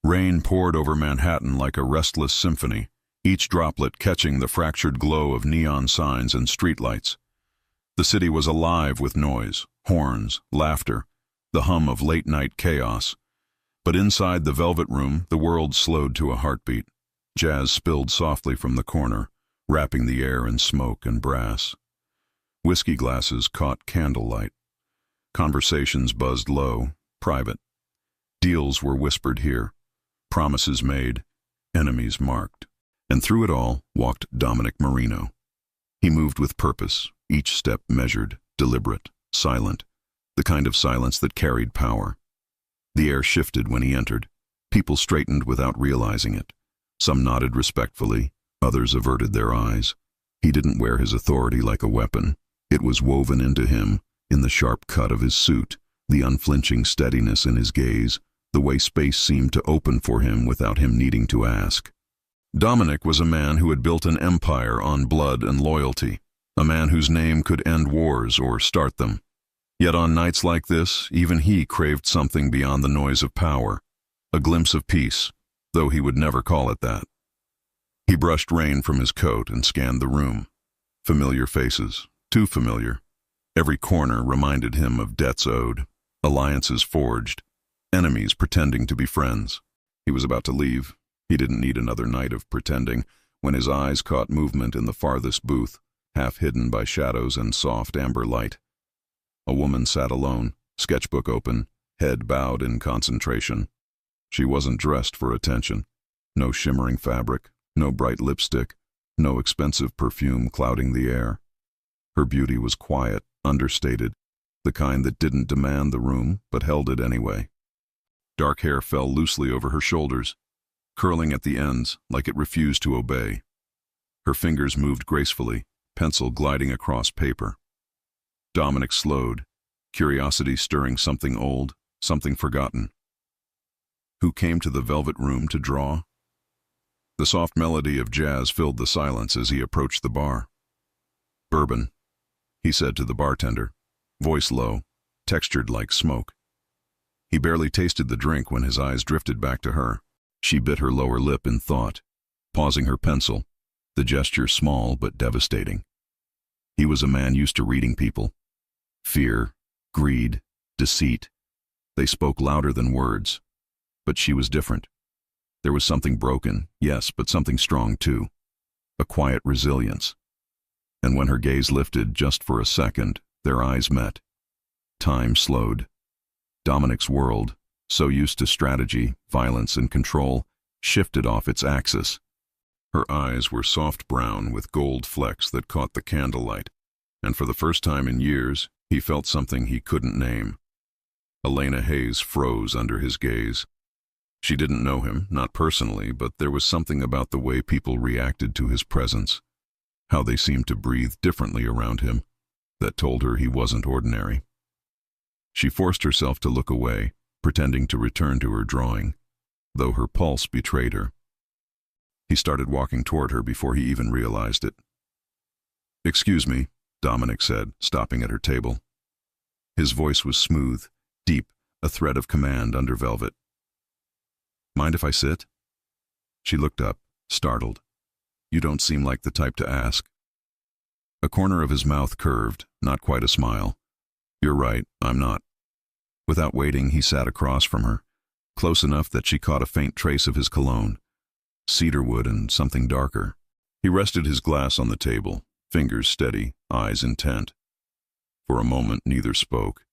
Rain poured over Manhattan like a restless symphony, each droplet catching the fractured glow of neon signs and streetlights. The city was alive with noise, horns, laughter, the hum of late-night chaos. But inside the Velvet Room, the world slowed to a heartbeat. Jazz spilled softly from the corner, wrapping the air in smoke and brass. Whiskey glasses caught candlelight. Conversations buzzed low, private. Deals were whispered here, promises made, enemies marked. And through it all walked Dominic Marino. He moved with purpose, each step measured, deliberate, silent, the kind of silence that carried power. The air shifted when he entered. People straightened without realizing it. Some nodded respectfully, others averted their eyes. He didn't wear his authority like a weapon. It was woven into him, in the sharp cut of his suit, the unflinching steadiness in his gaze, the way space seemed to open for him without him needing to ask. Dominic was a man who had built an empire on blood and loyalty, a man whose name could end wars or start them. Yet on nights like this, even he craved something beyond the noise of power, a glimpse of peace, though he would never call it that. He brushed rain from his coat and scanned the room. Familiar faces, too familiar. Every corner reminded him of debts owed, alliances forged, enemies pretending to be friends. He was about to leave. He didn't need another night of pretending, when his eyes caught movement in the farthest booth, half hidden by shadows and soft amber light. A woman sat alone, sketchbook open, head bowed in concentration. She wasn't dressed for attention. No shimmering fabric, no bright lipstick, no expensive perfume clouding the air. Her beauty was quiet, understated, the kind that didn't demand the room but held it anyway. Dark hair fell loosely over her shoulders, curling at the ends like it refused to obey. Her fingers moved gracefully, pencil gliding across paper. Dominic slowed, curiosity stirring something old, something forgotten. Who came to the Velvet Room to draw? The soft melody of jazz filled the silence as he approached the bar. "Bourbon," he said to the bartender, voice low, textured like smoke. He barely tasted the drink when his eyes drifted back to her. She bit her lower lip in thought, pausing her pencil, the gesture small but devastating. He was a man used to reading people. Fear, greed, deceit. They spoke louder than words. But she was different. There was something broken, yes, but something strong too. A quiet resilience. And when her gaze lifted just for a second, their eyes met. Time slowed. Dominic's world, so used to strategy, violence, and control, shifted off its axis. Her eyes were soft brown with gold flecks that caught the candlelight, and for the first time in years, he felt something he couldn't name. Elena Hayes froze under his gaze. She didn't know him, not personally, but there was something about the way people reacted to his presence, how they seemed to breathe differently around him, that told her he wasn't ordinary. She forced herself to look away, pretending to return to her drawing, though her pulse betrayed her. He started walking toward her before he even realized it. "Excuse me," Dominic said, stopping at her table. His voice was smooth, deep, a thread of command under velvet. "Mind if I sit?" She looked up, startled. "You don't seem like the type to ask." A corner of his mouth curved, not quite a smile. "You're right, I'm not." Without waiting, he sat across from her, close enough that she caught a faint trace of his cologne, cedarwood and something darker. He rested his glass on the table, fingers steady, eyes intent. For a moment, neither spoke.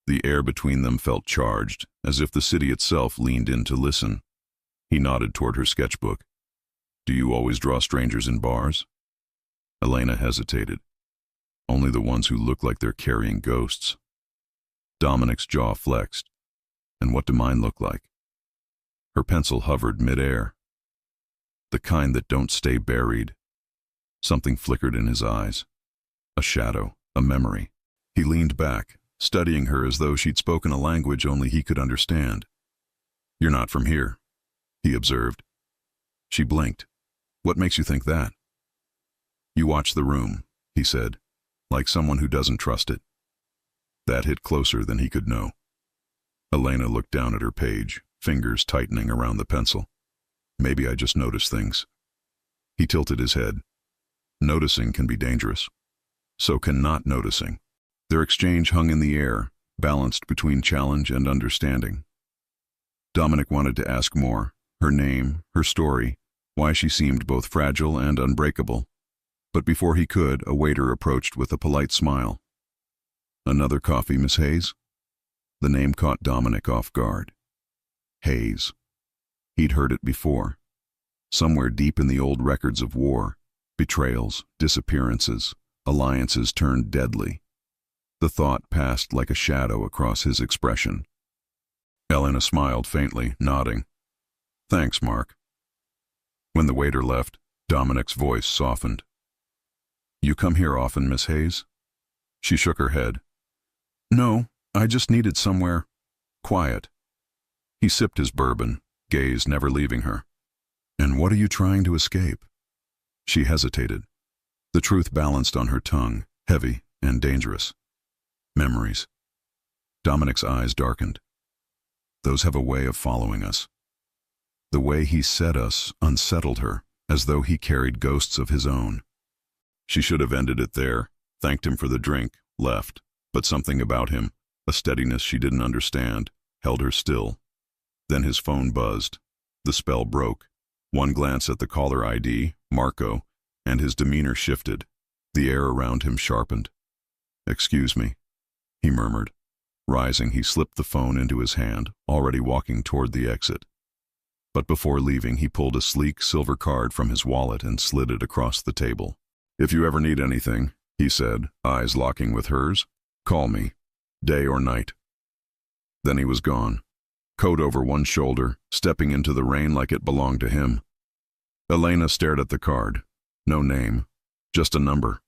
The air between them felt charged, as if the city itself leaned in to listen. He nodded toward her sketchbook. "Do you always draw strangers in bars?" Elena hesitated. "Only the ones who look like they're carrying ghosts." Dominic's jaw flexed. "And what do mine look like?" Her pencil hovered mid-air. "The kind that don't stay buried." Something flickered in his eyes. A shadow, a memory. He leaned back, studying her as though she'd spoken a language only he could understand. "You're not from here," he observed. She blinked. "What makes you think that?" "You watch the room," he said, like someone who doesn't trust it. That hit closer than he could know. Elena looked down at her page, fingers tightening around the pencil. Maybe I just notice things. He tilted his head. Noticing can be dangerous. So can not noticing. Their exchange hung in the air, balanced between challenge and understanding. Dominic wanted to ask more, her name, her story, why she seemed both fragile and unbreakable. But before he could, a waiter approached with a polite smile. "Another coffee, Miss Hayes?" The name caught Dominic off guard. Hayes. He'd heard it before. Somewhere deep in the old records of war, betrayals, disappearances, alliances turned deadly. The thought passed like a shadow across his expression. Elena smiled faintly, nodding. "Thanks, Mark." When the waiter left, Dominic's voice softened. "You come here often, Miss Hayes?" She shook her head. "No, I just needed somewhere quiet." He sipped his bourbon, gaze never leaving her. "And what are you trying to escape?" She hesitated. The truth balanced on her tongue, heavy and dangerous. "Memories." Dominic's eyes darkened. "Those have a way of following us." The way he said us unsettled her, as though he carried ghosts of his own. She should have ended it there, thanked him for the drink, left, but something about him, a steadiness she didn't understand, held her still. Then his phone buzzed. The spell broke. One glance at the caller ID, Marco, and his demeanor shifted. The air around him sharpened. "Excuse me," he murmured. Rising, he slipped the phone into his hand, already walking toward the exit. But before leaving, he pulled a sleek silver card from his wallet and slid it across the table. "If you ever need anything," he said, eyes locking with hers, "call me, day or night." Then he was gone, coat over one shoulder, stepping into the rain like it belonged to him. Elena stared at the card. No name, just a number.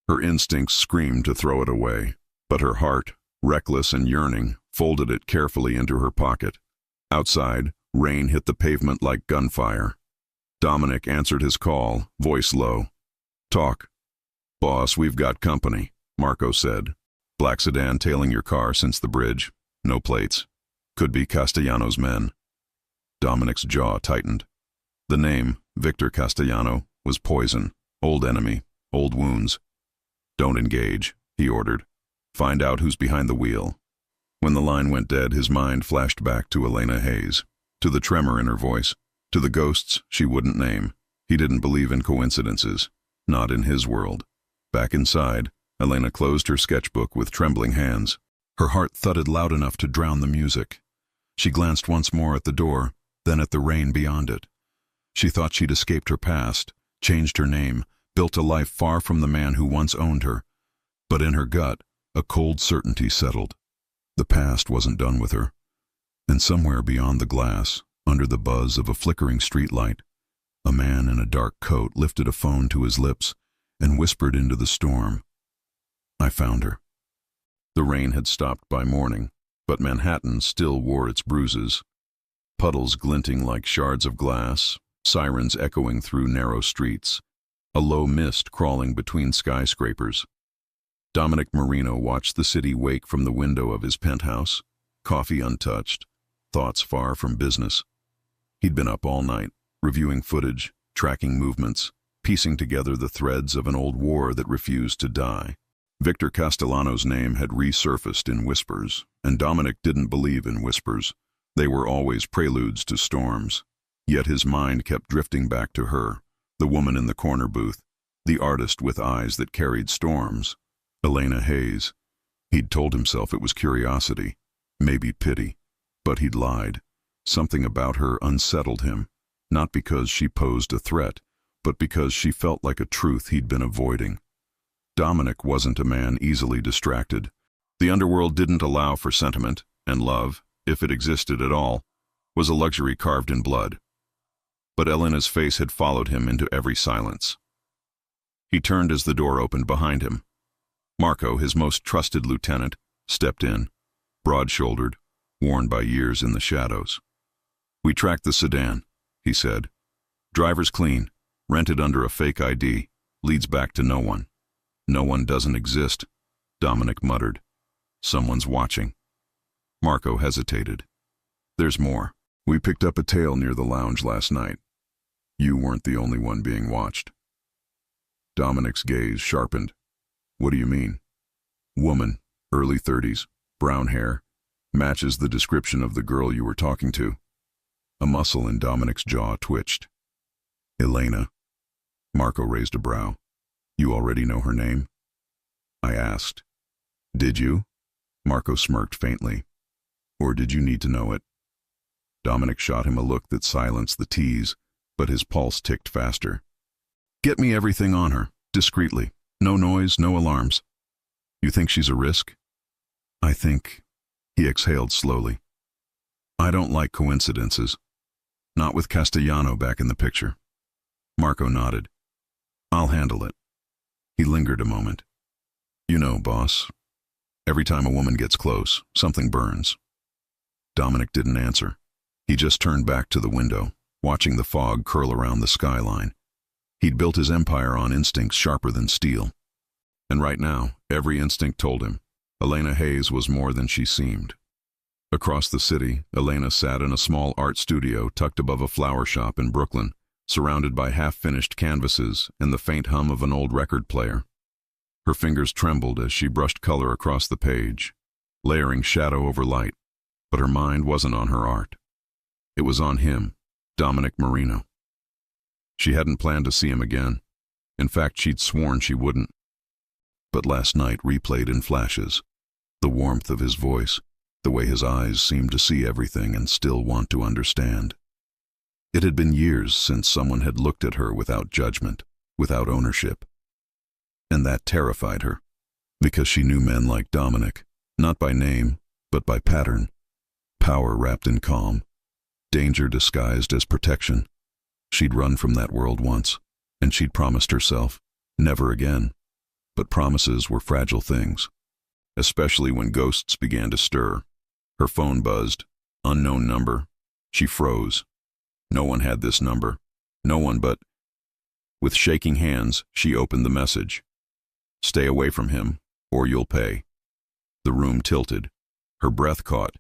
Her instincts screamed to throw it away, but her heart, reckless and yearning, folded it carefully into her pocket. Outside, rain hit the pavement like gunfire. Dominic answered his call, voice low. "Talk." "Boss, we've got company," Marco said. "Black sedan tailing your car since the bridge. No plates. Could be Castellano's men." Dominic's jaw tightened. The name, Victor Castellano, was poison. Old enemy. Old wounds. "Don't engage," he ordered. "Find out who's behind the wheel." When the line went dead, his mind flashed back to Elena Hayes, to the tremor in her voice, to the ghosts she wouldn't name. He didn't believe in coincidences. Not in his world. Back inside, Elena closed her sketchbook with trembling hands. Her heart thudded loud enough to drown the music. She glanced once more at the door, then at the rain beyond it. She thought she'd escaped her past, changed her name, built a life far from the man who once owned her. But in her gut, a cold certainty settled. The past wasn't done with her. And somewhere beyond the glass, under the buzz of a flickering streetlight, a man in a dark coat lifted a phone to his lips and whispered into the storm. "I found her." The rain had stopped by morning, but Manhattan still wore its bruises. Puddles glinting like shards of glass, sirens echoing through narrow streets, a low mist crawling between skyscrapers. Dominic Marino watched the city wake from the window of his penthouse, coffee untouched, thoughts far from business. He'd been up all night, reviewing footage, tracking movements, piecing together the threads of an old war that refused to die. Victor Castellano's name had resurfaced in whispers, and Dominic didn't believe in whispers. They were always preludes to storms. Yet his mind kept drifting back to her, the woman in the corner booth, the artist with eyes that carried storms. Elena Hayes. He'd told himself it was curiosity, maybe pity, but he'd lied. Something about her unsettled him, not because she posed a threat, but because she felt like a truth he'd been avoiding. Dominic wasn't a man easily distracted. The underworld didn't allow for sentiment, and love, if it existed at all, was a luxury carved in blood. But Elena's face had followed him into every silence. He turned as the door opened behind him. Marco, his most trusted lieutenant, stepped in, broad-shouldered, worn by years in the shadows. "We tracked the sedan," he said. "Driver's clean, rented under a fake ID, leads back to no one." "No one doesn't exist," Dominic muttered. "Someone's watching." Marco hesitated. There's more. We picked up a tail near the lounge last night. You weren't the only one being watched. Dominic's gaze sharpened. What do you mean? Woman, early 30s, brown hair, matches the description of the girl you were talking to. A muscle in Dominic's jaw twitched. Elena. Marco raised a brow. You already know her name? I asked. Did you? Marco smirked faintly. Or did you need to know it? Dominic shot him a look that silenced the tease, but his pulse ticked faster. Get me everything on her, discreetly. No noise, no alarms. You think she's a risk? I think... He exhaled slowly. I don't like coincidences. Not with Castellano back in the picture. Marco nodded. I'll handle it. He lingered a moment. You know, boss, every time a woman gets close, something burns. Dominic didn't answer. He just turned back to the window, watching the fog curl around the skyline. He'd built his empire on instincts sharper than steel. And right now, every instinct told him, Elena Hayes was more than she seemed. Across the city, Elena sat in a small art studio tucked above a flower shop in Brooklyn, surrounded by half-finished canvases and the faint hum of an old record player. Her fingers trembled as she brushed color across the page, layering shadow over light, but her mind wasn't on her art. It was on him, Dominic Marino. She hadn't planned to see him again. In fact, she'd sworn she wouldn't. But last night replayed in flashes. The warmth of his voice, the way his eyes seemed to see everything and still want to understand. It had been years since someone had looked at her without judgment, without ownership. And that terrified her, because she knew men like Dominic, not by name, but by pattern. Power wrapped in calm, danger disguised as protection. She'd run from that world once, and she'd promised herself, never again. But promises were fragile things, especially when ghosts began to stir. Her phone buzzed. Unknown number. She froze. No one had this number. No one but... With shaking hands, she opened the message. Stay away from him, or you'll pay. The room tilted. Her breath caught.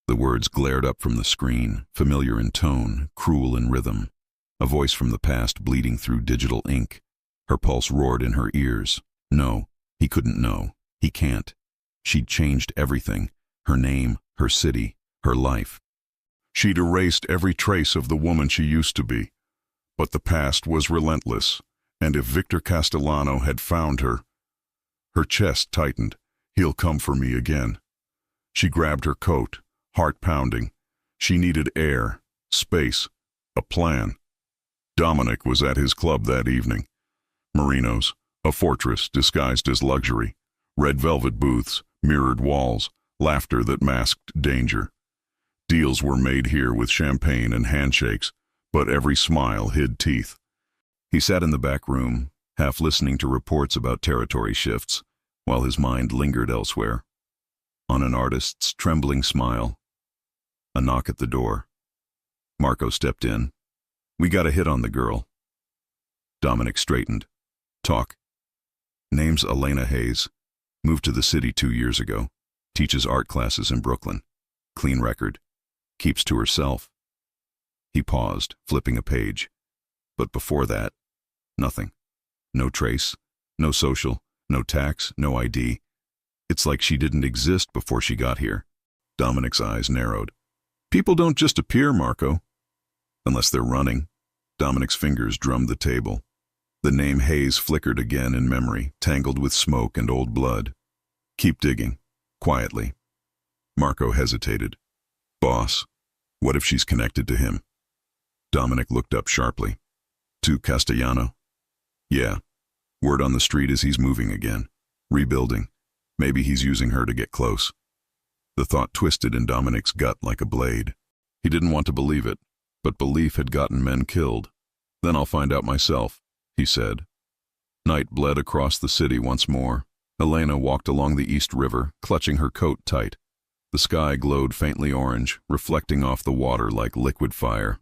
The words glared up from the screen, familiar in tone, cruel in rhythm. A voice from the past bleeding through digital ink. Her pulse roared in her ears. No, he couldn't know. He can't. She'd changed everything. Her name, her city, her life. She'd erased every trace of the woman she used to be. But the past was relentless, and if Victor Castellano had found her... Her chest tightened. He'll come for me again. She grabbed her coat, heart pounding. She needed air, space, a plan. Dominic was at his club that evening. Marino's, a fortress disguised as luxury. Red velvet booths, mirrored walls, laughter that masked danger. Deals were made here with champagne and handshakes, but every smile hid teeth. He sat in the back room, half listening to reports about territory shifts, while his mind lingered elsewhere. On an artist's trembling smile. A knock at the door. Marco stepped in. We got a hit on the girl. Dominic straightened. Talk. Name's Elena Hayes. Moved to the city 2 years ago. Teaches art classes in Brooklyn. Clean record. Keeps to herself. He paused, flipping a page. But before that, nothing. No trace, no social, no tax, no ID. It's like she didn't exist before she got here. Dominic's eyes narrowed. People don't just appear, Marco. Unless they're running. Dominic's fingers drummed the table. The name Hayes flickered again in memory, tangled with smoke and old blood. Keep digging, quietly. Marco hesitated. Boss, what if she's connected to him? Dominic looked up sharply. To Castellano? Yeah. Word on the street is he's moving again. Rebuilding. Maybe he's using her to get close. The thought twisted in Dominic's gut like a blade. He didn't want to believe it, but belief had gotten men killed. Then I'll find out myself, he said. Night bled across the city once more. Elena walked along the East River, clutching her coat tight. The sky glowed faintly orange, reflecting off the water like liquid fire.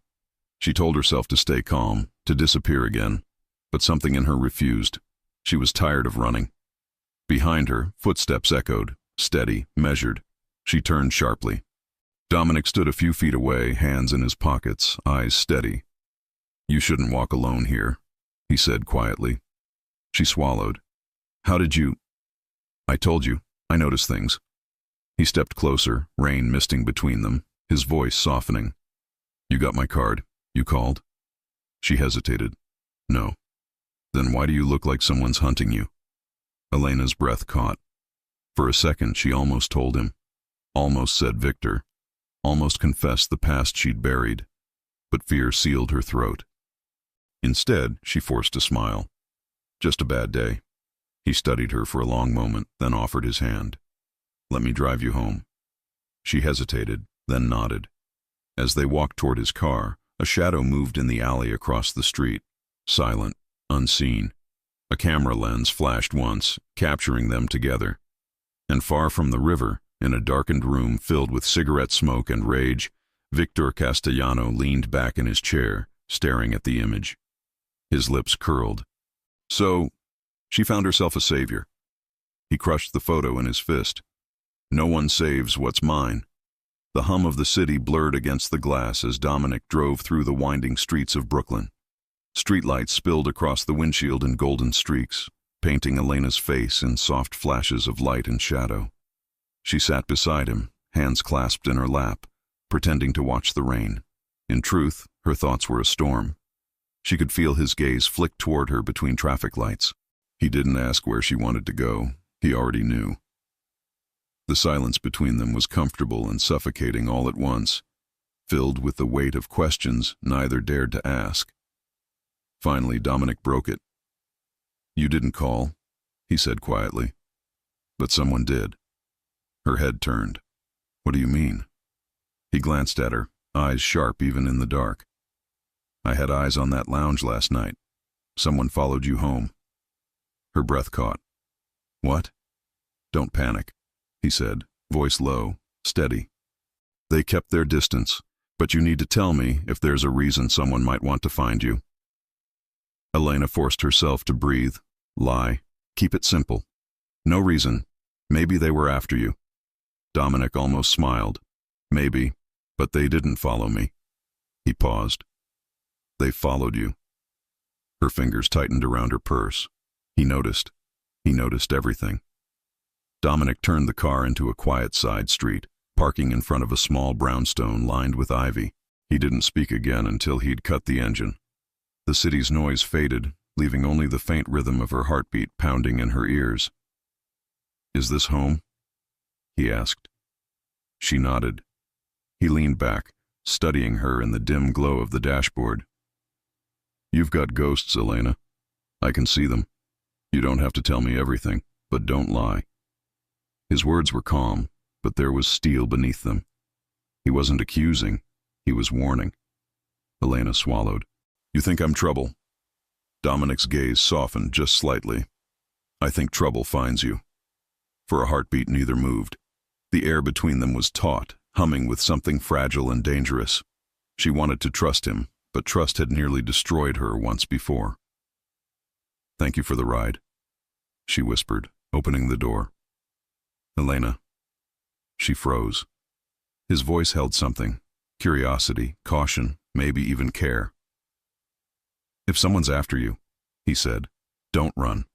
She told herself to stay calm, to disappear again, but something in her refused. She was tired of running. Behind her, footsteps echoed, steady, measured. She turned sharply. Dominic stood a few feet away, hands in his pockets, eyes steady. "You shouldn't walk alone here," he said quietly. She swallowed. "How did you—" "I told you. I noticed things." He stepped closer, rain misting between them, his voice softening. "You got my card? You called?" She hesitated. "No." "Then why do you look like someone's hunting you?" Elena's breath caught. For a second she almost told him, almost said Victor, almost confessed the past she'd buried, but fear sealed her throat. Instead, she forced a smile. "Just a bad day." He studied her for a long moment, then offered his hand. "Let me drive you home." She hesitated, then nodded. As they walked toward his car, a shadow moved in the alley across the street, silent, unseen. A camera lens flashed once, capturing them together. And far from the river, in a darkened room filled with cigarette smoke and rage, Victor Castellano leaned back in his chair, staring at the image. His lips curled. So, she found herself a savior. He crushed the photo in his fist. "No one saves what's mine." The hum of the city blurred against the glass as Dominic drove through the winding streets of Brooklyn. Streetlights spilled across the windshield in golden streaks, painting Elena's face in soft flashes of light and shadow. She sat beside him, hands clasped in her lap, pretending to watch the rain. In truth, her thoughts were a storm. She could feel his gaze flick toward her between traffic lights. He didn't ask where she wanted to go. He already knew. The silence between them was comfortable and suffocating all at once, filled with the weight of questions neither dared to ask. Finally, Dominic broke it. "You didn't call," he said quietly. "But someone did." Her head turned. "What do you mean?" He glanced at her, eyes sharp even in the dark. "I had eyes on that lounge last night. Someone followed you home." Her breath caught. "What?" "Don't panic," he said, voice low, steady. "They kept their distance, but you need to tell me if there's a reason someone might want to find you." Elena forced herself to breathe, lie, keep it simple. "No reason. Maybe they were after you." Dominic almost smiled. "Maybe, but they didn't follow me." He paused. "They followed you." Her fingers tightened around her purse. He noticed. He noticed everything. Dominic turned the car into a quiet side street, parking in front of a small brownstone lined with ivy. He didn't speak again until he'd cut the engine. The city's noise faded, leaving only the faint rhythm of her heartbeat pounding in her ears. "Is this home?" he asked. She nodded. He leaned back, studying her in the dim glow of the dashboard. "You've got ghosts, Elena. I can see them. You don't have to tell me everything, but don't lie." His words were calm, but there was steel beneath them. He wasn't accusing, he was warning. Elena swallowed. "You think I'm trouble?" Dominic's gaze softened just slightly. "I think trouble finds you." For a heartbeat neither moved. The air between them was taut, humming with something fragile and dangerous. She wanted to trust him, but trust had nearly destroyed her once before. "Thank you for the ride," she whispered, opening the door. "Elena." She froze. His voice held something, curiosity, caution, maybe even care. "If someone's after you," he said, "don't run.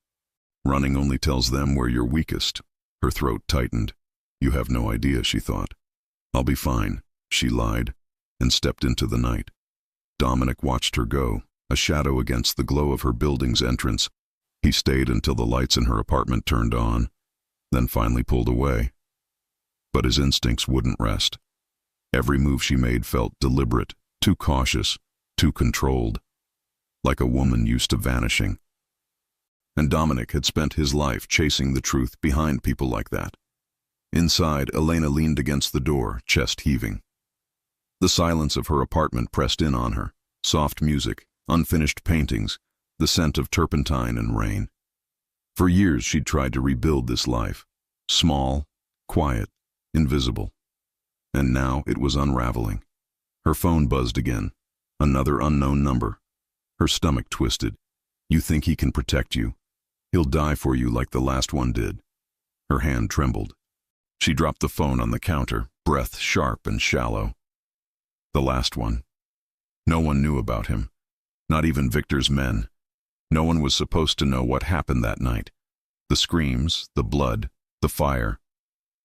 Running only tells them where you're weakest." Her throat tightened. You have no idea, she thought. "I'll be fine," she lied, and stepped into the night. Dominic watched her go, a shadow against the glow of her building's entrance. He stayed until the lights in her apartment turned on, then finally pulled away. But his instincts wouldn't rest. Every move she made felt deliberate, too cautious, too controlled, like a woman used to vanishing. And Dominic had spent his life chasing the truth behind people like that. Inside, Elena leaned against the door, chest heaving. The silence of her apartment pressed in on her, soft music, unfinished paintings, the scent of turpentine and rain. For years she'd tried to rebuild this life, small, quiet, invisible. And now it was unraveling. Her phone buzzed again, another unknown number. Her stomach twisted. "You think he can protect you? He'll die for you like the last one did." Her hand trembled. She dropped the phone on the counter, breath sharp and shallow. The last one. No one knew about him, not even Victor's men. No one was supposed to know what happened that night. The screams, the blood, the fire.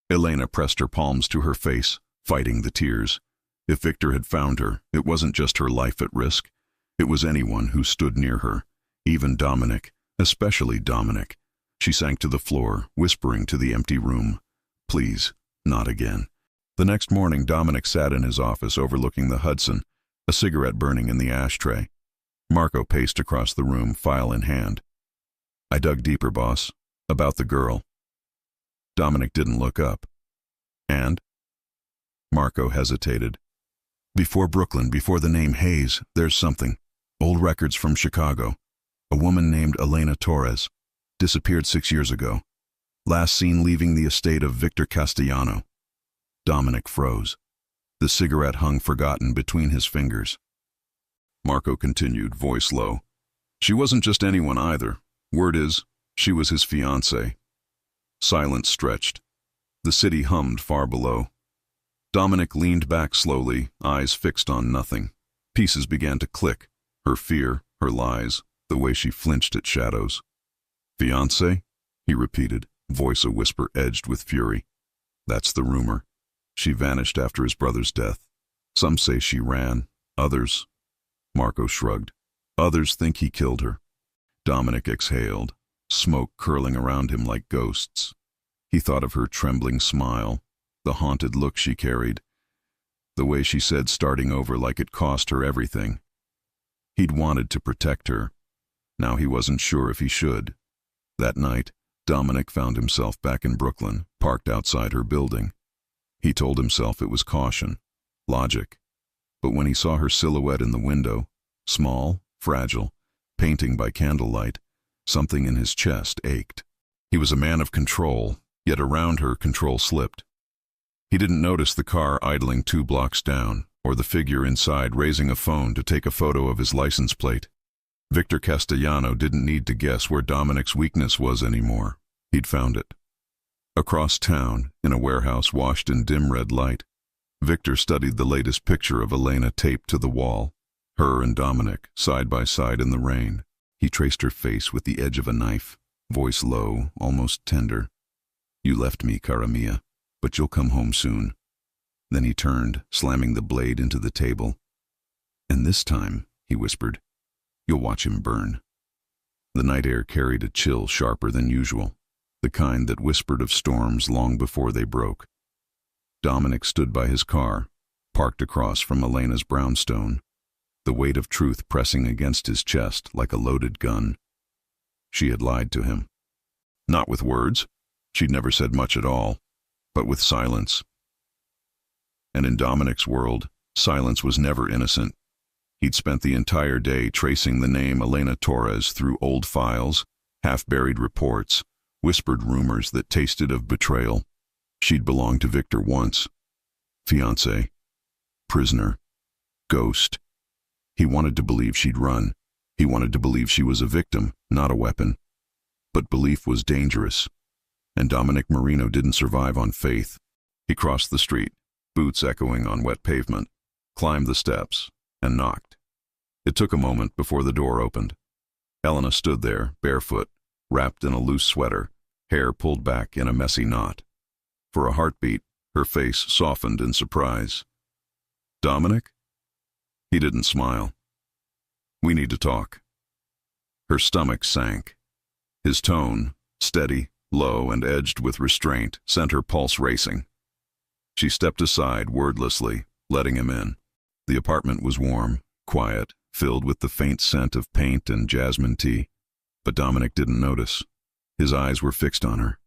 Elena pressed her palms to her face, fighting the tears. If Victor had found her, it wasn't just her life at risk. It was anyone who stood near her, even Dominic, especially Dominic. She sank to the floor, whispering to the empty room, "Please, not again." The next morning, Dominic sat in his office overlooking the Hudson, a cigarette burning in the ashtray. Marco paced across the room, file in hand. "I dug deeper, boss. About the girl." Dominic didn't look up. "And?" Marco hesitated. "Before Brooklyn, before the name Hayes, there's something. Old records from Chicago. A woman named Elena Torres. Disappeared 6 years ago. Last seen leaving the estate of Victor Castellano." Dominic froze. The cigarette hung forgotten between his fingers. Marco continued, voice low. "She wasn't just anyone either. Word is, she was his fiancée." Silence stretched. The city hummed far below. Dominic leaned back slowly, eyes fixed on nothing. Pieces began to click. Her fear, her lies, the way she flinched at shadows. "Fiancé?" he repeated, voice a whisper edged with fury. "That's the rumor. She vanished after his brother's death. Some say she ran, others—" Marco shrugged. "Others think he killed her." Dominic exhaled, smoke curling around him like ghosts. He thought of her trembling smile, the haunted look she carried, the way she said starting over like it cost her everything. He'd wanted to protect her. Now he wasn't sure if he should. That night, Dominic found himself back in Brooklyn, parked outside her building. He told himself it was caution, logic. But when he saw her silhouette in the window, small, fragile, painting by candlelight, something in his chest ached. He was a man of control, yet around her control slipped. He didn't notice the car idling 2 blocks down, or the figure inside raising a phone to take a photo of his license plate. Victor Castellano didn't need to guess where Dominic's weakness was anymore. He'd found it. Across town, in a warehouse washed in dim red light, Victor studied the latest picture of Elena taped to the wall, her and Dominic, side by side in the rain. He traced her face with the edge of a knife, voice low, almost tender. "You left me, cara mia, but you'll come home soon." Then he turned, slamming the blade into the table. "And this time," he whispered, "you'll watch him burn." The night air carried a chill sharper than usual, the kind that whispered of storms long before they broke. Dominic stood by his car, parked across from Elena's brownstone, the weight of truth pressing against his chest like a loaded gun. She had lied to him. Not with words, she'd never said much at all, but with silence. And in Dominic's world, silence was never innocent. He'd spent the entire day tracing the name Elena Torres through old files, half-buried reports, whispered rumors that tasted of betrayal. She'd belonged to Victor once. Fiancé. Prisoner. Ghost. He wanted to believe she'd run. He wanted to believe she was a victim, not a weapon. But belief was dangerous. And Dominic Marino didn't survive on faith. He crossed the street, boots echoing on wet pavement, climbed the steps, and knocked. It took a moment before the door opened. Elena stood there, barefoot, wrapped in a loose sweater, hair pulled back in a messy knot. For a heartbeat, her face softened in surprise. "Dominic?" He didn't smile. "We need to talk." Her stomach sank. His tone, steady, low, and edged with restraint, sent her pulse racing. She stepped aside wordlessly, letting him in. The apartment was warm, quiet, filled with the faint scent of paint and jasmine tea. But Dominic didn't notice. His eyes were fixed on her.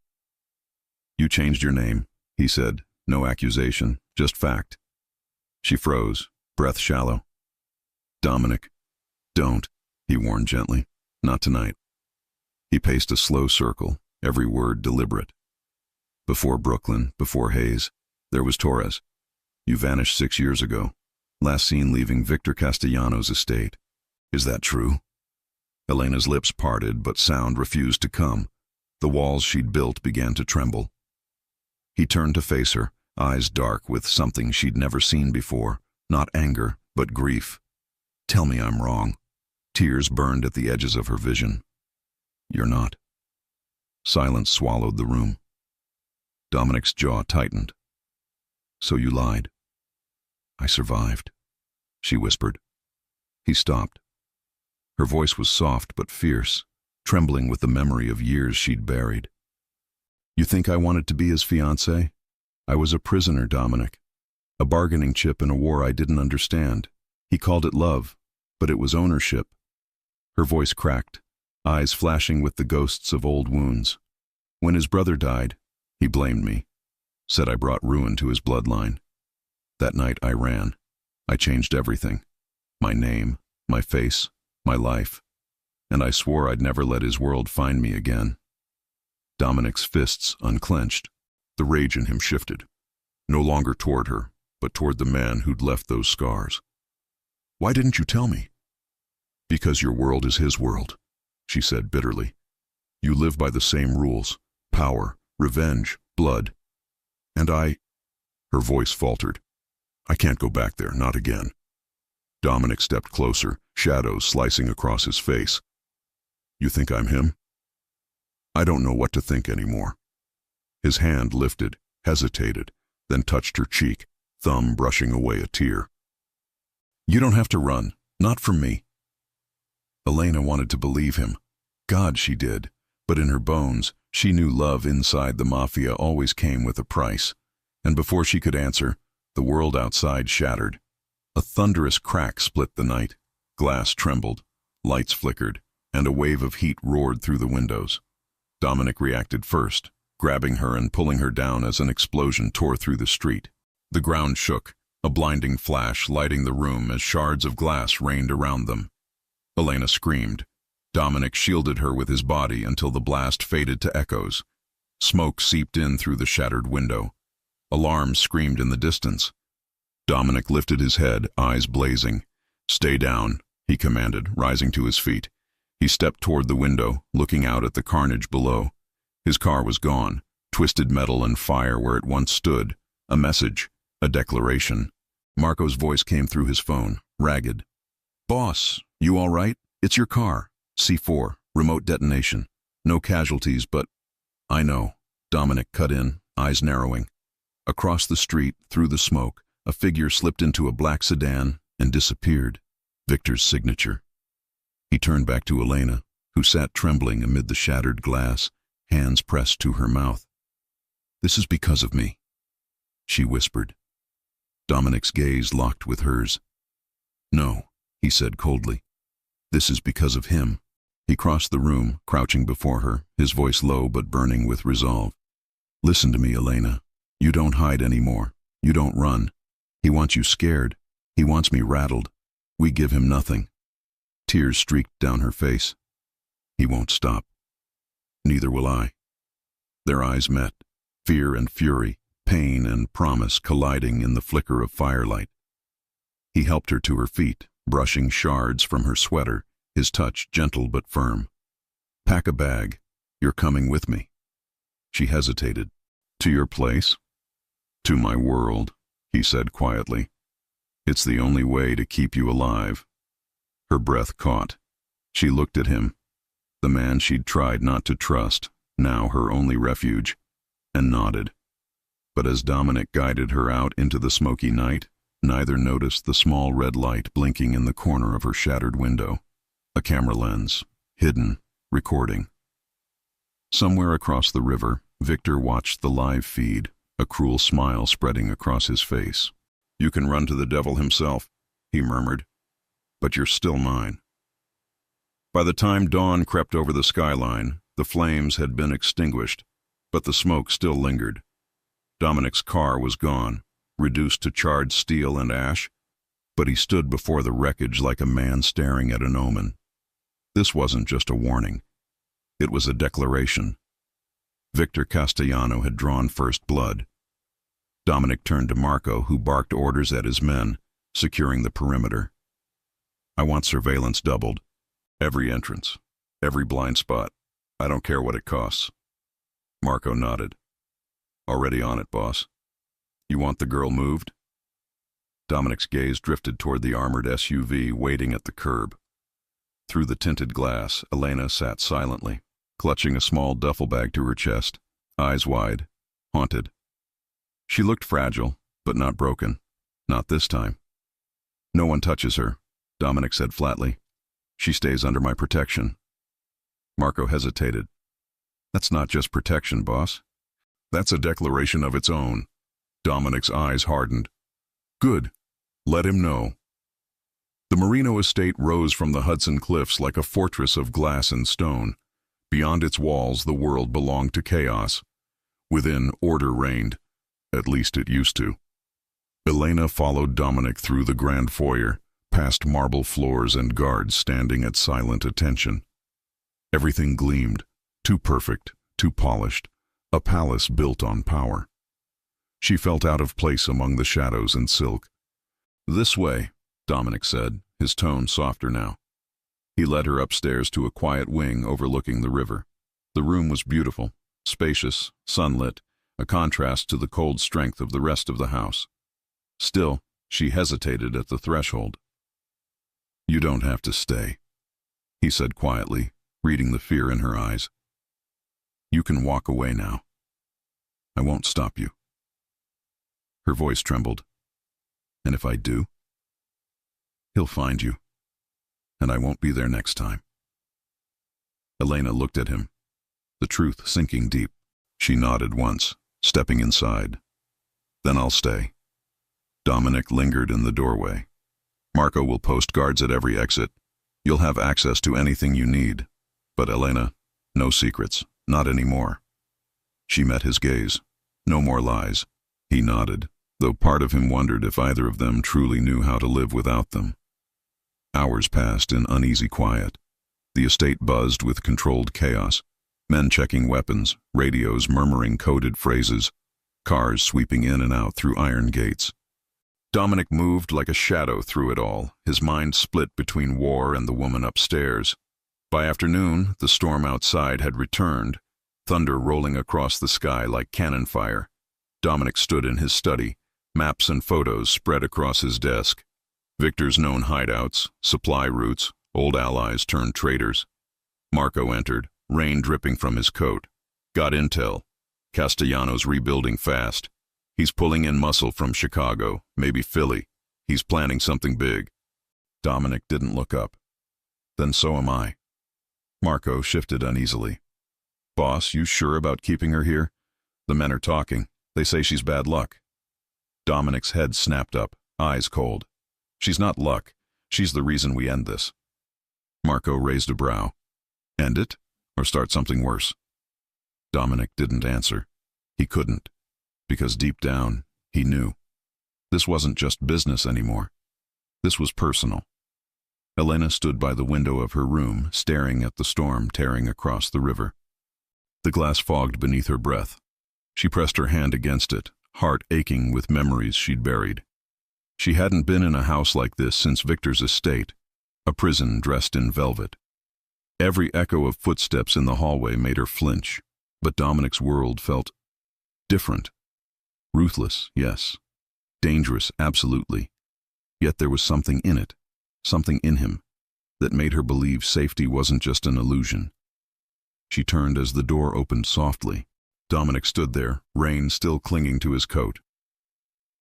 "You changed your name," he said. No accusation, just fact. She froze, breath shallow. "Dominic, don't," he warned gently. "Not tonight." He paced a slow circle, every word deliberate. "Before Brooklyn, before Hayes, there was Torres. You vanished 6 years ago. Last seen leaving Victor Castellano's estate. Is that true?" Elena's lips parted, but sound refused to come. The walls she'd built began to tremble. He turned to face her, eyes dark with something she'd never seen before, not anger, but grief. Tell me I'm wrong. Tears burned at the edges of her vision. You're not. Silence swallowed the room. Dominic's jaw tightened. So you lied. I survived, she whispered. He stopped. Her voice was soft but fierce, trembling with the memory of years she'd buried. You think I wanted to be his fiancé? I was a prisoner, Dominic. A bargaining chip in a war I didn't understand. He called it love, but it was ownership. Her voice cracked, eyes flashing with the ghosts of old wounds. When his brother died, he blamed me, said I brought ruin to his bloodline. That night I ran. I changed everything. My name, my face, my life. And I swore I'd never let his world find me again. Dominic's fists unclenched. The rage in him shifted. No longer toward her, but toward the man who'd left those scars. Why didn't you tell me? Because your world is his world, she said bitterly. You live by the same rules: power, revenge, blood. And her voice faltered. I can't go back there, not again. Dominic stepped closer, shadows slicing across his face. You think I'm him? I don't know what to think anymore. His hand lifted, hesitated, then touched her cheek, thumb brushing away a tear. You don't have to run, not from me. Elena wanted to believe him. God, she did. But in her bones, she knew love inside the Mafia always came with a price. And before she could answer, the world outside shattered. A thunderous crack split the night. Glass trembled, lights flickered, and a wave of heat roared through the windows. Dominic reacted first, grabbing her and pulling her down as an explosion tore through the street. The ground shook, a blinding flash lighting the room as shards of glass rained around them. Elena screamed. Dominic shielded her with his body until the blast faded to echoes. Smoke seeped in through the shattered window. Alarms screamed in the distance. Dominic lifted his head, eyes blazing. Stay down, he commanded, rising to his feet. He stepped toward the window, looking out at the carnage below. His car was gone, twisted metal and fire where it once stood. A message, a declaration. Marco's voice came through his phone, ragged. Boss, you all right? It's your car. C4, remote detonation. No casualties, but... I know. Dominic cut in, eyes narrowing. Across the street, through the smoke, a figure slipped into a black sedan and disappeared. Victor's signature. He turned back to Elena, who sat trembling amid the shattered glass, hands pressed to her mouth. This is because of me, she whispered. Dominic's gaze locked with hers. No, he said coldly. This is because of him. He crossed the room, crouching before her, his voice low but burning with resolve. Listen to me, Elena. You don't hide anymore. You don't run. He wants you scared. He wants me rattled. We give him nothing. Tears streaked down her face. He won't stop. Neither will I. Their eyes met, fear and fury, pain and promise colliding in the flicker of firelight. He helped her to her feet, brushing shards from her sweater, his touch gentle but firm. Pack a bag. You're coming with me. She hesitated. To your place? To my world, he said quietly. It's the only way to keep you alive. Her breath caught. She looked at him, the man she'd tried not to trust, now her only refuge, and nodded. But as Dominic guided her out into the smoky night, neither noticed the small red light blinking in the corner of her shattered window. A camera lens, hidden, recording. Somewhere across the river, Victor watched the live feed, a cruel smile spreading across his face. You can run to the devil himself, he murmured, but you're still mine. By the time dawn crept over the skyline, the flames had been extinguished, but the smoke still lingered. Dominic's car was gone, reduced to charred steel and ash, but he stood before the wreckage like a man staring at an omen. This wasn't just a warning. It was a declaration. Victor Castellano had drawn first blood. Dominic turned to Marco, who barked orders at his men, securing the perimeter. I want surveillance doubled. Every entrance, every blind spot. I don't care what it costs. Marco nodded. Already on it, boss. You want the girl moved? Dominic's gaze drifted toward the armored SUV waiting at the curb. Through the tinted glass, Elena sat silently, clutching a small duffel bag to her chest, eyes wide, haunted. She looked fragile, but not broken. Not this time. No one touches her, Dominic said flatly. She stays under my protection. Marco hesitated. That's not just protection, boss. That's a declaration of its own. Dominic's eyes hardened. Good. Let him know. The Marino estate rose from the Hudson Cliffs like a fortress of glass and stone. Beyond its walls, the world belonged to chaos. Within, order reigned. At least it used to. Elena followed Dominic through the grand foyer, past marble floors and guards standing at silent attention. Everything gleamed, too perfect, too polished, a palace built on power. She felt out of place among the shadows and silk. This way, Dominic said, his tone softer now. He led her upstairs to a quiet wing overlooking the river. The room was beautiful, spacious, sunlit, a contrast to the cold strength of the rest of the house. Still, she hesitated at the threshold. You don't have to stay, he said quietly, reading the fear in her eyes. You can walk away now. I won't stop you. Her voice trembled. And if I do? He'll find you, and I won't be there next time. Elena looked at him, the truth sinking deep. She nodded once, stepping inside. Then I'll stay. Dominic lingered in the doorway. Marco will post guards at every exit. You'll have access to anything you need. But Elena, no secrets, not anymore. She met his gaze. No more lies. He nodded, though part of him wondered if either of them truly knew how to live without them. Hours passed in uneasy quiet. The estate buzzed with controlled chaos. Men checking weapons, radios murmuring coded phrases, cars sweeping in and out through iron gates. Dominic moved like a shadow through it all, his mind split between war and the woman upstairs. By afternoon, the storm outside had returned, thunder rolling across the sky like cannon fire. Dominic stood in his study, maps and photos spread across his desk. Victor's known hideouts, supply routes, old allies turned traitors. Marco entered, rain dripping from his coat. Got intel. Castellano's rebuilding fast. He's pulling in muscle from Chicago, maybe Philly. He's planning something big. Dominic didn't look up. Then so am I. Marco shifted uneasily. Boss, you sure about keeping her here? The men are talking. They say she's bad luck. Dominic's head snapped up, eyes cold. She's not luck. She's the reason we end this. Marco raised a brow. End it? Or start something worse? Dominic didn't answer. He couldn't. Because deep down, he knew. This wasn't just business anymore. This was personal. Elena stood by the window of her room, staring at the storm tearing across the river. The glass fogged beneath her breath. She pressed her hand against it, heart aching with memories she'd buried. She hadn't been in a house like this since Victor's estate, a prison dressed in velvet. Every echo of footsteps in the hallway made her flinch, but Dominic's world felt different. Ruthless, yes. Dangerous, absolutely. Yet there was something in it, something in him, that made her believe safety wasn't just an illusion. She turned as the door opened softly. Dominic stood there, rain still clinging to his coat.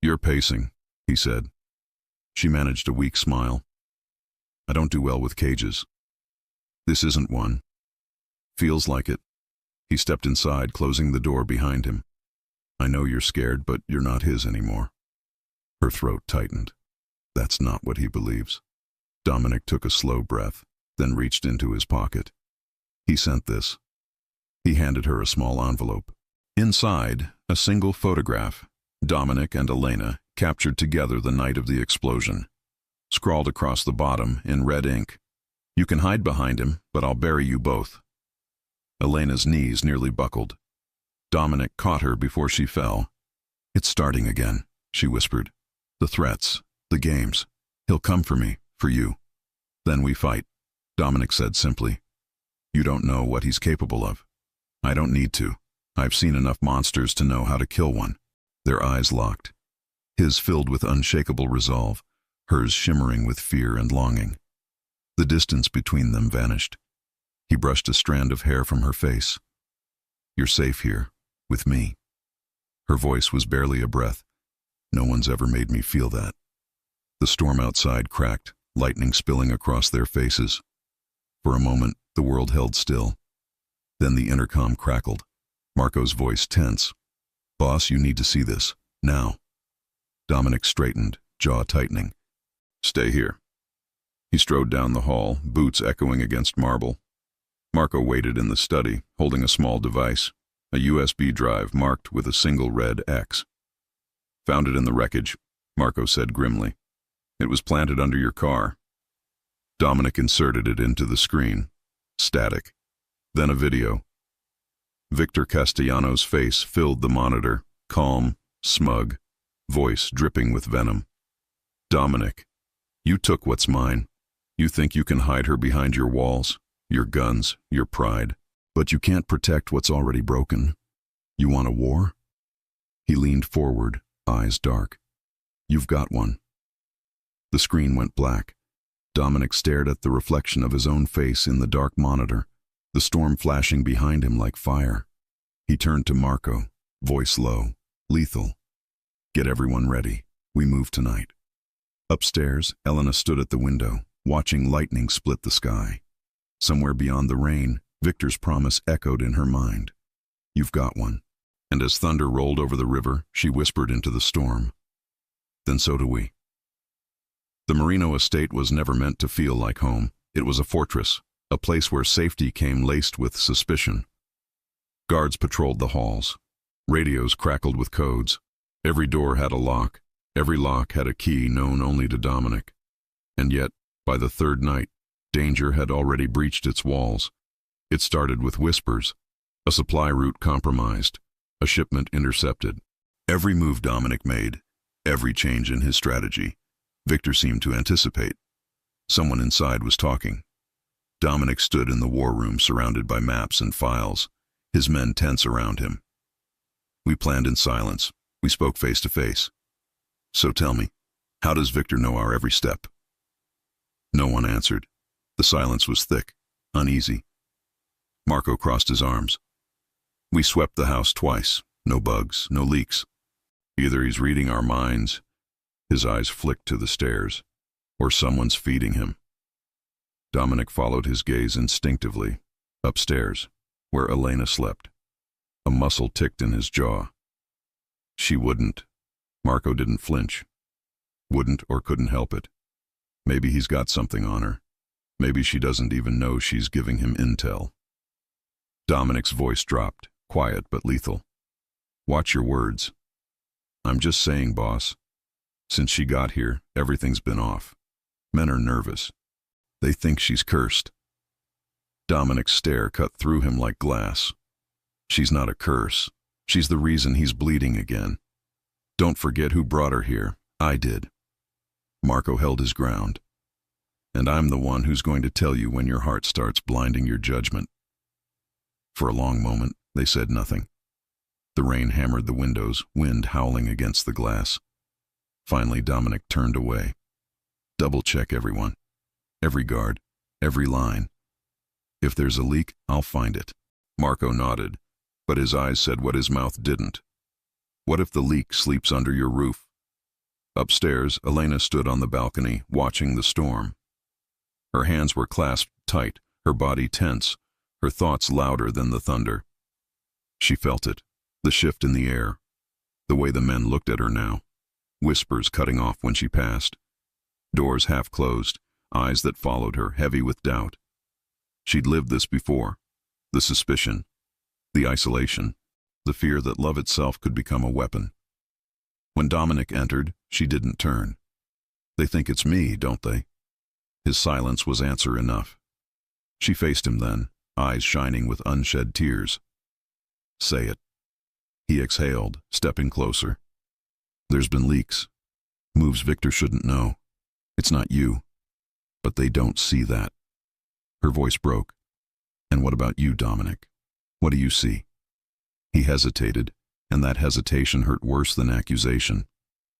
You're pacing, he said. She managed a weak smile. I don't do well with cages. This isn't one. Feels like it. He stepped inside, closing the door behind him. I know you're scared, but you're not his anymore. Her throat tightened. That's not what he believes. Dominic took a slow breath, then reached into his pocket. He sent this. He handed her a small envelope. Inside, a single photograph, Dominic and Elena captured together the night of the explosion. Scrawled across the bottom in red ink. You can hide behind him, but I'll bury you both. Elena's knees nearly buckled. Dominic caught her before she fell. It's starting again, she whispered. The threats, the games. He'll come for me, for you. Then we fight, Dominic said simply. You don't know what he's capable of. I don't need to. I've seen enough monsters to know how to kill one. Their eyes locked. his filled with unshakable resolve, hers shimmering with fear and longing. The distance between them vanished. He brushed a strand of hair from her face. "You're safe here, with me." Her voice was barely a breath. "No one's ever made me feel that." The storm outside cracked, lightning spilling across their faces. For a moment, the world held still. Then the intercom crackled. Marco's voice tense. "Boss, you need to see this. Now." Dominic straightened, jaw tightening. "Stay here." He strode down the hall, boots echoing against marble. Marco waited in the study, holding a small device, a USB drive marked with a single red X. "Found it in the wreckage," Marco said grimly. "It was planted under your car." Dominic inserted it into the screen. Static. Then a video. Victor Castellano's face filled the monitor, calm, smug, voice dripping with venom. "Dominic, you took what's mine. You think you can hide her behind your walls, your guns, your pride, but you can't protect what's already broken. You want a war?" He leaned forward, eyes dark. "You've got one." The screen went black. Dominic stared at the reflection of his own face in the dark monitor, the storm flashing behind him like fire. He turned to Marco, voice low, lethal. "Get everyone ready. We move tonight." Upstairs, Elena stood at the window, watching lightning split the sky. Somewhere beyond the rain, Victor's promise echoed in her mind. "You've got one." And as thunder rolled over the river, she whispered into the storm, "Then so do we." The Marino estate was never meant to feel like home. It was a fortress, a place where safety came laced with suspicion. Guards patrolled the halls. Radios crackled with codes. Every door had a lock. Every lock had a key known only to Dominic. And yet, by the third night, danger had already breached its walls. It started with whispers, a supply route compromised, a shipment intercepted. Every move Dominic made, every change in his strategy, Victor seemed to anticipate. Someone inside was talking. Dominic stood in the war room surrounded by maps and files, his men tense around him. "We planned in silence. We spoke face to face. So tell me, how does Victor know our every step?" No one answered. The silence was thick, uneasy. Marco crossed his arms. "We swept the house twice. No bugs, no leaks. Either he's reading our minds," his eyes flicked to the stairs, "or someone's feeding him." Dominic followed his gaze instinctively, upstairs, where Elena slept. A muscle ticked in his jaw. She wouldn't. Marco didn't flinch. Wouldn't or couldn't help it. Maybe he's got something on her. Maybe she doesn't even know she's giving him intel. Dominic's voice dropped, quiet but lethal. "Watch your words." "I'm just saying, boss. Since she got here, everything's been off. Men are nervous. They think she's cursed." Dominic's stare cut through him like glass. "She's not a curse. She's the reason he's bleeding again. Don't forget who brought her here. I did." Marco held his ground. "And I'm the one who's going to tell you when your heart starts blinding your judgment." For a long moment, they said nothing. The rain hammered the windows, wind howling against the glass. Finally, Dominic turned away. "Double-check everyone. Every guard. Every line. If there's a leak, I'll find it." Marco nodded, but his eyes said what his mouth didn't. "What if the leak sleeps under your roof?" Upstairs, Elena stood on the balcony, watching the storm. Her hands were clasped tight, her body tense, her thoughts louder than the thunder. She felt it, the shift in the air, the way the men looked at her now, whispers cutting off when she passed, doors half closed, eyes that followed her, heavy with doubt. She'd lived this before, the suspicion, the isolation, the fear that love itself could become a weapon. When Dominic entered, she didn't turn. "They think it's me, don't they?" His silence was answer enough. She faced him then, eyes shining with unshed tears. "Say it." He exhaled, stepping closer. "There's been leaks. Moves Victor shouldn't know. It's not you. But they don't see that." Her voice broke. "And what about you, Dominic? What do you see?" He hesitated, and that hesitation hurt worse than accusation.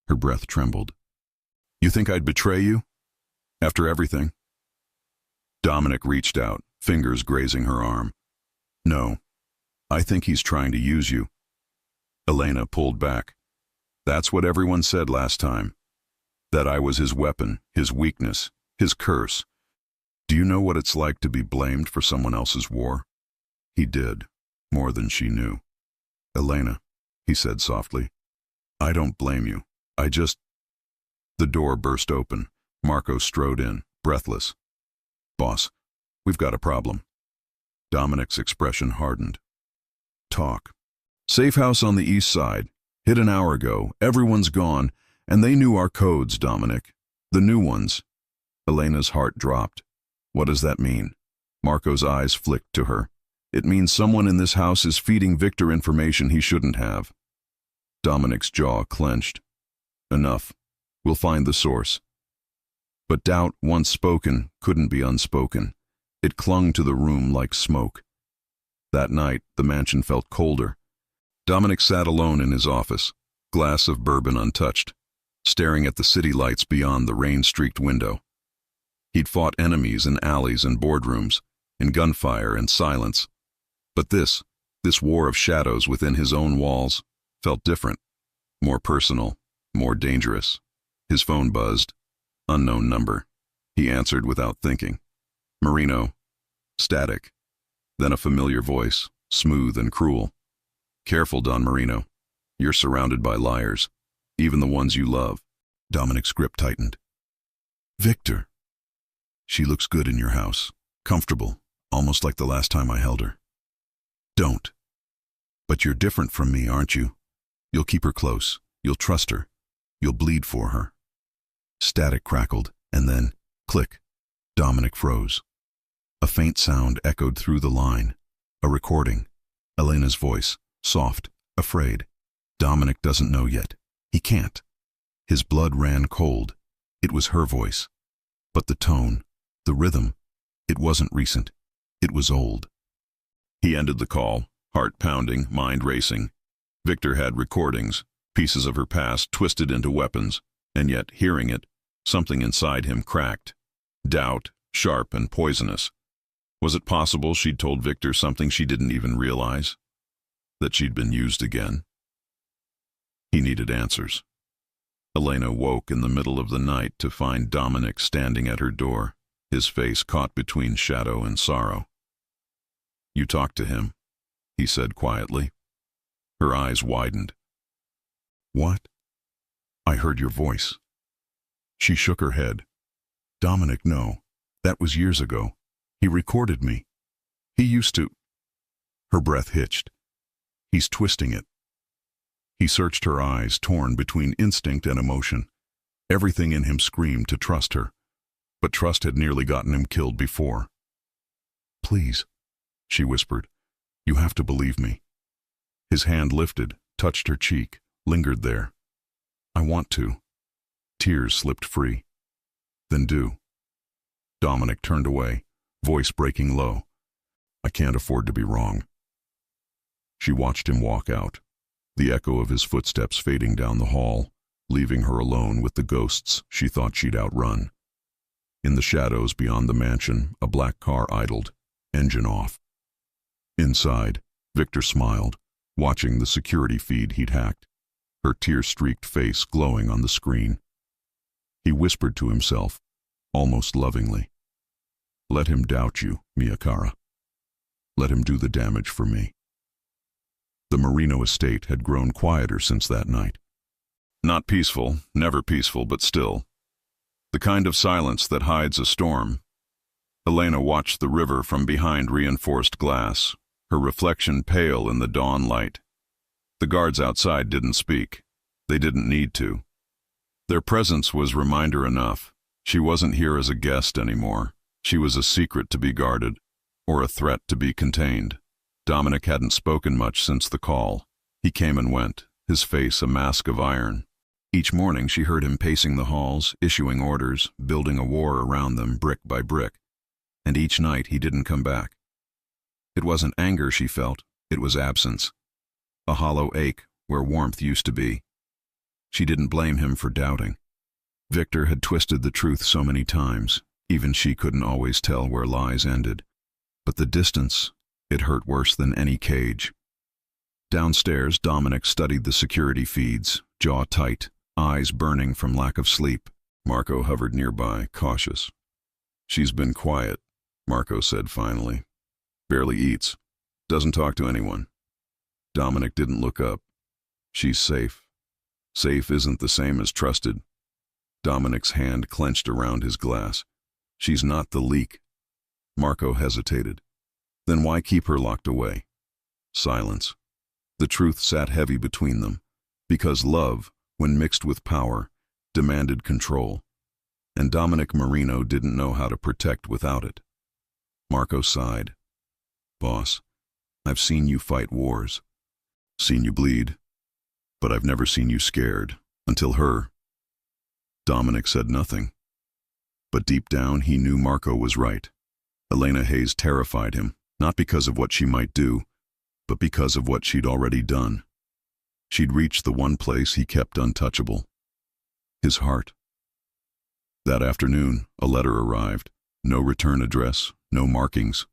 Her breath trembled. You think I'd betray you? After everything? Dominic reached out, fingers grazing her arm. No, I think he's trying to use you. Elena pulled back. That's what everyone said last time. That I was his weapon, his weakness, his curse. Do you know what it's like to be blamed for someone else's war? He did, more than she knew. Elena, he said softly, I don't blame you. I just... The door burst open. Marco strode in, breathless. Boss, we've got a problem. Dominic's expression hardened. Talk. Safe house on the east side. Hit an hour ago. Everyone's gone, and they knew our codes, Dominic. The new ones. Elena's heart dropped. What does that mean? Marco's eyes flicked to her. It means someone in this house is feeding Victor information he shouldn't have. Dominic's jaw clenched. Enough. We'll find the source. But doubt, once spoken, couldn't be unspoken. It clung to the room like smoke. That night, the mansion felt colder. Dominic sat alone in his office, glass of bourbon untouched, staring at the city lights beyond the rain-streaked window. He'd fought enemies in alleys and boardrooms, in gunfire and silence. But this war of shadows within his own walls, felt different, more personal, more dangerous. His phone buzzed. Unknown number. He answered without thinking. Marino. Static. Then a familiar voice, smooth and cruel. Careful, Don Marino. You're surrounded by liars, even the ones you love. Dominic's grip tightened. Victor. She looks good in your house, comfortable, almost like the last time I held her. Don't. But you're different from me, aren't you? You'll keep her close. You'll trust her. You'll bleed for her. Static crackled, and then, click. Dominic froze. A faint sound echoed through the line. A recording. Elena's voice, soft, afraid. Dominic doesn't know yet. He can't. His blood ran cold. It was her voice. But the tone, the rhythm, it wasn't recent. It was old. He ended the call, heart pounding, mind racing. Victor had recordings, pieces of her past twisted into weapons, and yet, hearing it, something inside him cracked. Doubt, sharp and poisonous. Was it possible she'd told Victor something she didn't even realize? That she'd been used again? He needed answers. Elena woke in the middle of the night to find Dominic standing at her door, his face caught between shadow and sorrow. You talked to him, he said quietly. Her eyes widened. What? I heard your voice. She shook her head. Dominic, no. That was years ago. He recorded me. He used to... Her breath hitched. He's twisting it. He searched her eyes, torn between instinct and emotion. Everything in him screamed to trust her, but trust had nearly gotten him killed before. Please, she whispered, you have to believe me. His hand lifted, touched her cheek, lingered there. I want to. Tears slipped free. Then do. Dominic turned away, voice breaking low. I can't afford to be wrong. She watched him walk out, the echo of his footsteps fading down the hall, leaving her alone with the ghosts she thought she'd outrun. In the shadows beyond the mansion, a black car idled, engine off. Inside, Victor smiled, watching the security feed he'd hacked, her tear-streaked face glowing on the screen. He whispered to himself, almost lovingly, let him doubt you, Miyakara. Let him do the damage for me. The Marino estate had grown quieter since that night. Not peaceful, never peaceful, but still. The kind of silence that hides a storm. Elena watched the river from behind reinforced glass, her reflection pale in the dawn light. The guards outside didn't speak. They didn't need to. Their presence was reminder enough. She wasn't here as a guest anymore. She was a secret to be guarded, or a threat to be contained. Dominic hadn't spoken much since the call. He came and went, his face a mask of iron. Each morning she heard him pacing the halls, issuing orders, building a war around them brick by brick. And each night he didn't come back. It wasn't anger she felt, it was absence. A hollow ache where warmth used to be. She didn't blame him for doubting. Victor had twisted the truth so many times, even she couldn't always tell where lies ended. But the distance, it hurt worse than any cage. Downstairs, Dominic studied the security feeds, jaw tight, eyes burning from lack of sleep. Marco hovered nearby, cautious. "She's been quiet," Marco said finally. "Barely eats. Doesn't talk to anyone." Dominic didn't look up. "She's safe." "Safe isn't the same as trusted." Dominic's hand clenched around his glass. "She's not the leak." Marco hesitated. Then why keep her locked away? Silence. The truth sat heavy between them, because love, when mixed with power, demanded control, and Dominic Marino didn't know how to protect without it. Marco sighed. "Boss, I've seen you fight wars, seen you bleed, but I've never seen you scared, until her." Dominic said nothing, but deep down he knew Marco was right. Elena Hayes terrified him, not because of what she might do, but because of what she'd already done. She'd reached the one place he kept untouchable. His heart. That afternoon, a letter arrived. No return address, no markings,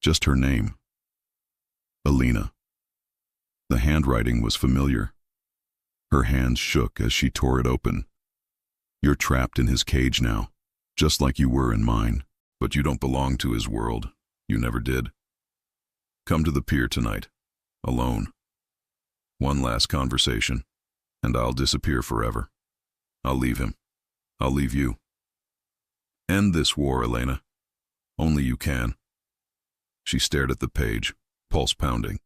just her name. Elena. The handwriting was familiar. Her hands shook as she tore it open. "You're trapped in his cage now, just like you were in mine, but you don't belong to his world. You never did. Come to the pier tonight, alone. One last conversation, and I'll disappear forever. I'll leave him. I'll leave you. End this war, Elena. Only you can." She stared at the page, pulse pounding.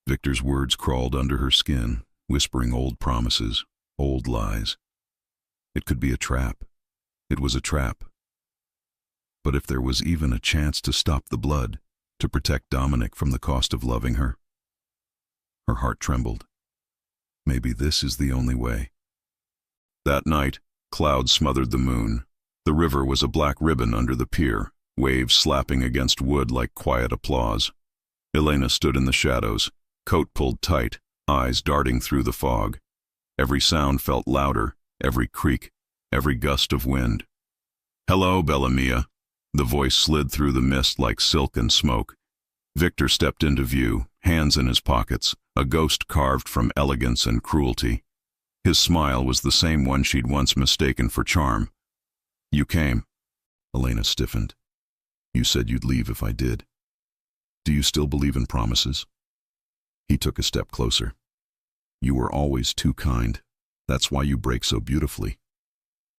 Victor's words crawled under her skin, whispering old promises, old lies. It could be a trap. It was a trap. But if there was even a chance to stop the blood, to protect Dominic from the cost of loving her. Her heart trembled. Maybe this is the only way. That night, clouds smothered the moon. The river was a black ribbon under the pier, waves slapping against wood like quiet applause. Elena stood in the shadows, coat pulled tight, eyes darting through the fog. Every sound felt louder, every creak, every gust of wind. "Hello, Bella Mia." The voice slid through the mist like silk and smoke. Victor stepped into view, hands in his pockets, a ghost carved from elegance and cruelty. His smile was the same one she'd once mistaken for charm. "You came." Elena stiffened. "You said you'd leave if I did. Do you still believe in promises?" He took a step closer. "You were always too kind. That's why you break so beautifully."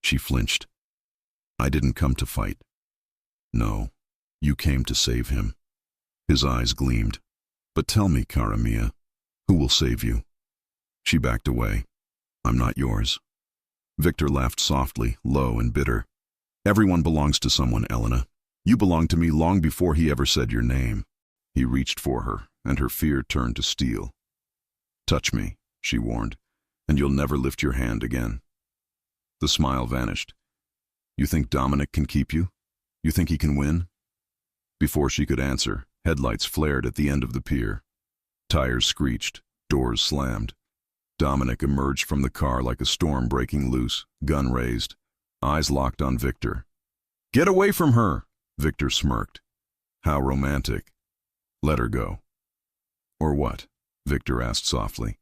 She flinched. "I didn't come to fight." "No, you came to save him." His eyes gleamed. "But tell me, cara mia, who will save you?" She backed away. "I'm not yours." Victor laughed softly, low and bitter. "Everyone belongs to someone, Elena. You belonged to me long before he ever said your name." He reached for her, and her fear turned to steel. "Touch me," she warned, "and you'll never lift your hand again." The smile vanished. "You think Dominic can keep you? You think he can win?" Before she could answer, headlights flared at the end of the pier. Tires screeched, doors slammed. Dominic emerged from the car like a storm breaking loose, gun raised, eyes locked on Victor. "Get away from her!" Victor smirked. "How romantic." "Let her go." "Or what?" Victor asked softly.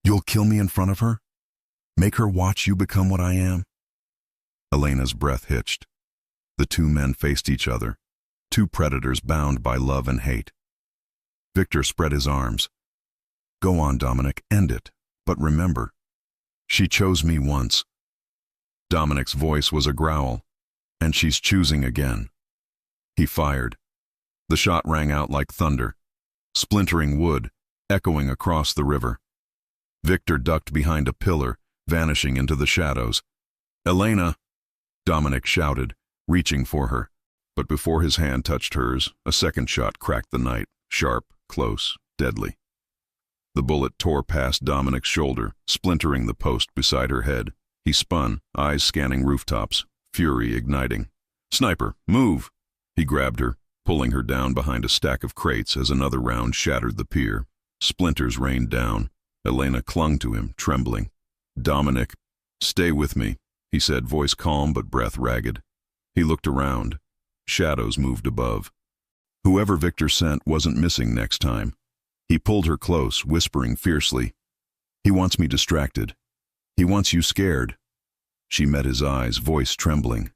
"You'll kill me in front of her? Make her watch you become what I am?" Elena's breath hitched. The two men faced each other, two predators bound by love and hate. Victor spread his arms. "Go on, Dominic, end it. But remember, she chose me once." Dominic's voice was a growl. "And she's choosing again." He fired. The shot rang out like thunder, splintering wood, echoing across the river. Victor ducked behind a pillar, vanishing into the shadows. "Elena!" Dominic shouted, reaching for her. But before his hand touched hers, a second shot cracked the night, sharp, close, deadly. The bullet tore past Dominic's shoulder, splintering the post beside her head. He spun, eyes scanning rooftops, fury igniting. "Sniper, move!" He grabbed her, pulling her down behind a stack of crates as another round shattered the pier. Splinters rained down. Elena clung to him, trembling. Dominic, stay with me, he said, voice calm but breath ragged. He looked around. Shadows moved above. Whoever Victor sent wasn't missing next time. He pulled her close, whispering fiercely, "He wants me distracted. He wants you scared." She met his eyes, voice trembling.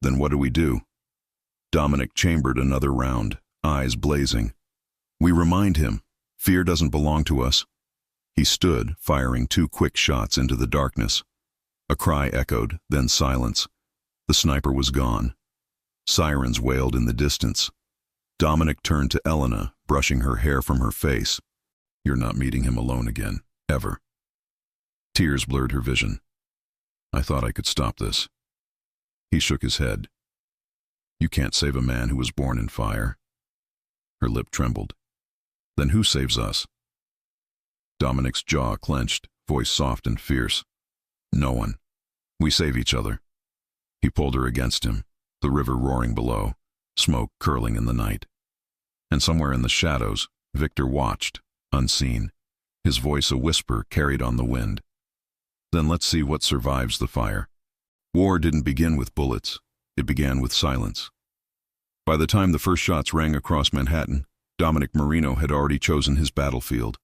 "Then what do we do?" Dominic chambered another round, eyes blazing. "We remind him. Fear doesn't belong to us." He stood, firing 2 quick shots into the darkness. A cry echoed, then silence. The sniper was gone. Sirens wailed in the distance. Dominic turned to Elena, brushing her hair from her face. "You're not meeting him alone again, ever." Tears blurred her vision. "I thought I could stop this." He shook his head. "You can't save a man who was born in fire." Her lip trembled. "Then who saves us?" Dominic's jaw clenched, voice soft and fierce. "No one. We save each other." He pulled her against him, the river roaring below, smoke curling in the night. And somewhere in the shadows, Victor watched, unseen, his voice a whisper carried on the wind. "Then let's see what survives the fire." War didn't begin with bullets. It began with silence. By the time the first shots rang across Manhattan, Dominic Marino had already chosen his battlefield.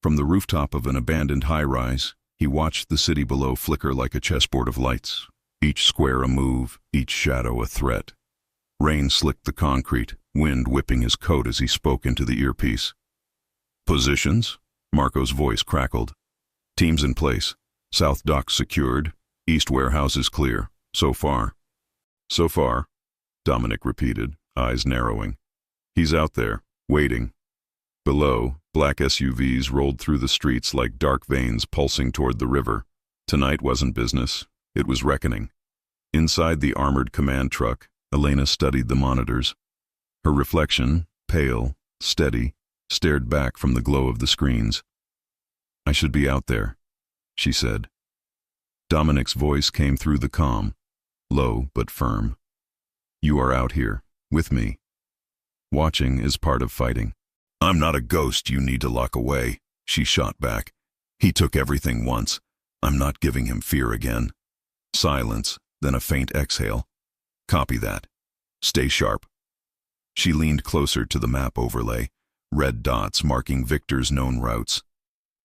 From the rooftop of an abandoned high-rise, he watched the city below flicker like a chessboard of lights, each square a move, each shadow a threat. Rain slicked the concrete, wind whipping his coat as he spoke into the earpiece. "Positions?" Marco's voice crackled. "Teams in place. South docks secured. East warehouses clear. So far." "So far," Dominic repeated, eyes narrowing. "He's out there, waiting." Below, black SUVs rolled through the streets like dark veins pulsing toward the river. Tonight wasn't business. It was reckoning. Inside the armored command truck, Elena studied the monitors. Her reflection, pale, steady, stared back from the glow of the screens. "I should be out there," she said. Dominic's voice came through the comm, low but firm. "You are out here, with me. Watching is part of fighting." "I'm not a ghost you need to lock away," she shot back. "He took everything once. I'm not giving him fear again." Silence, then a faint exhale. "Copy that. Stay sharp." She leaned closer to the map overlay, red dots marking Victor's known routes.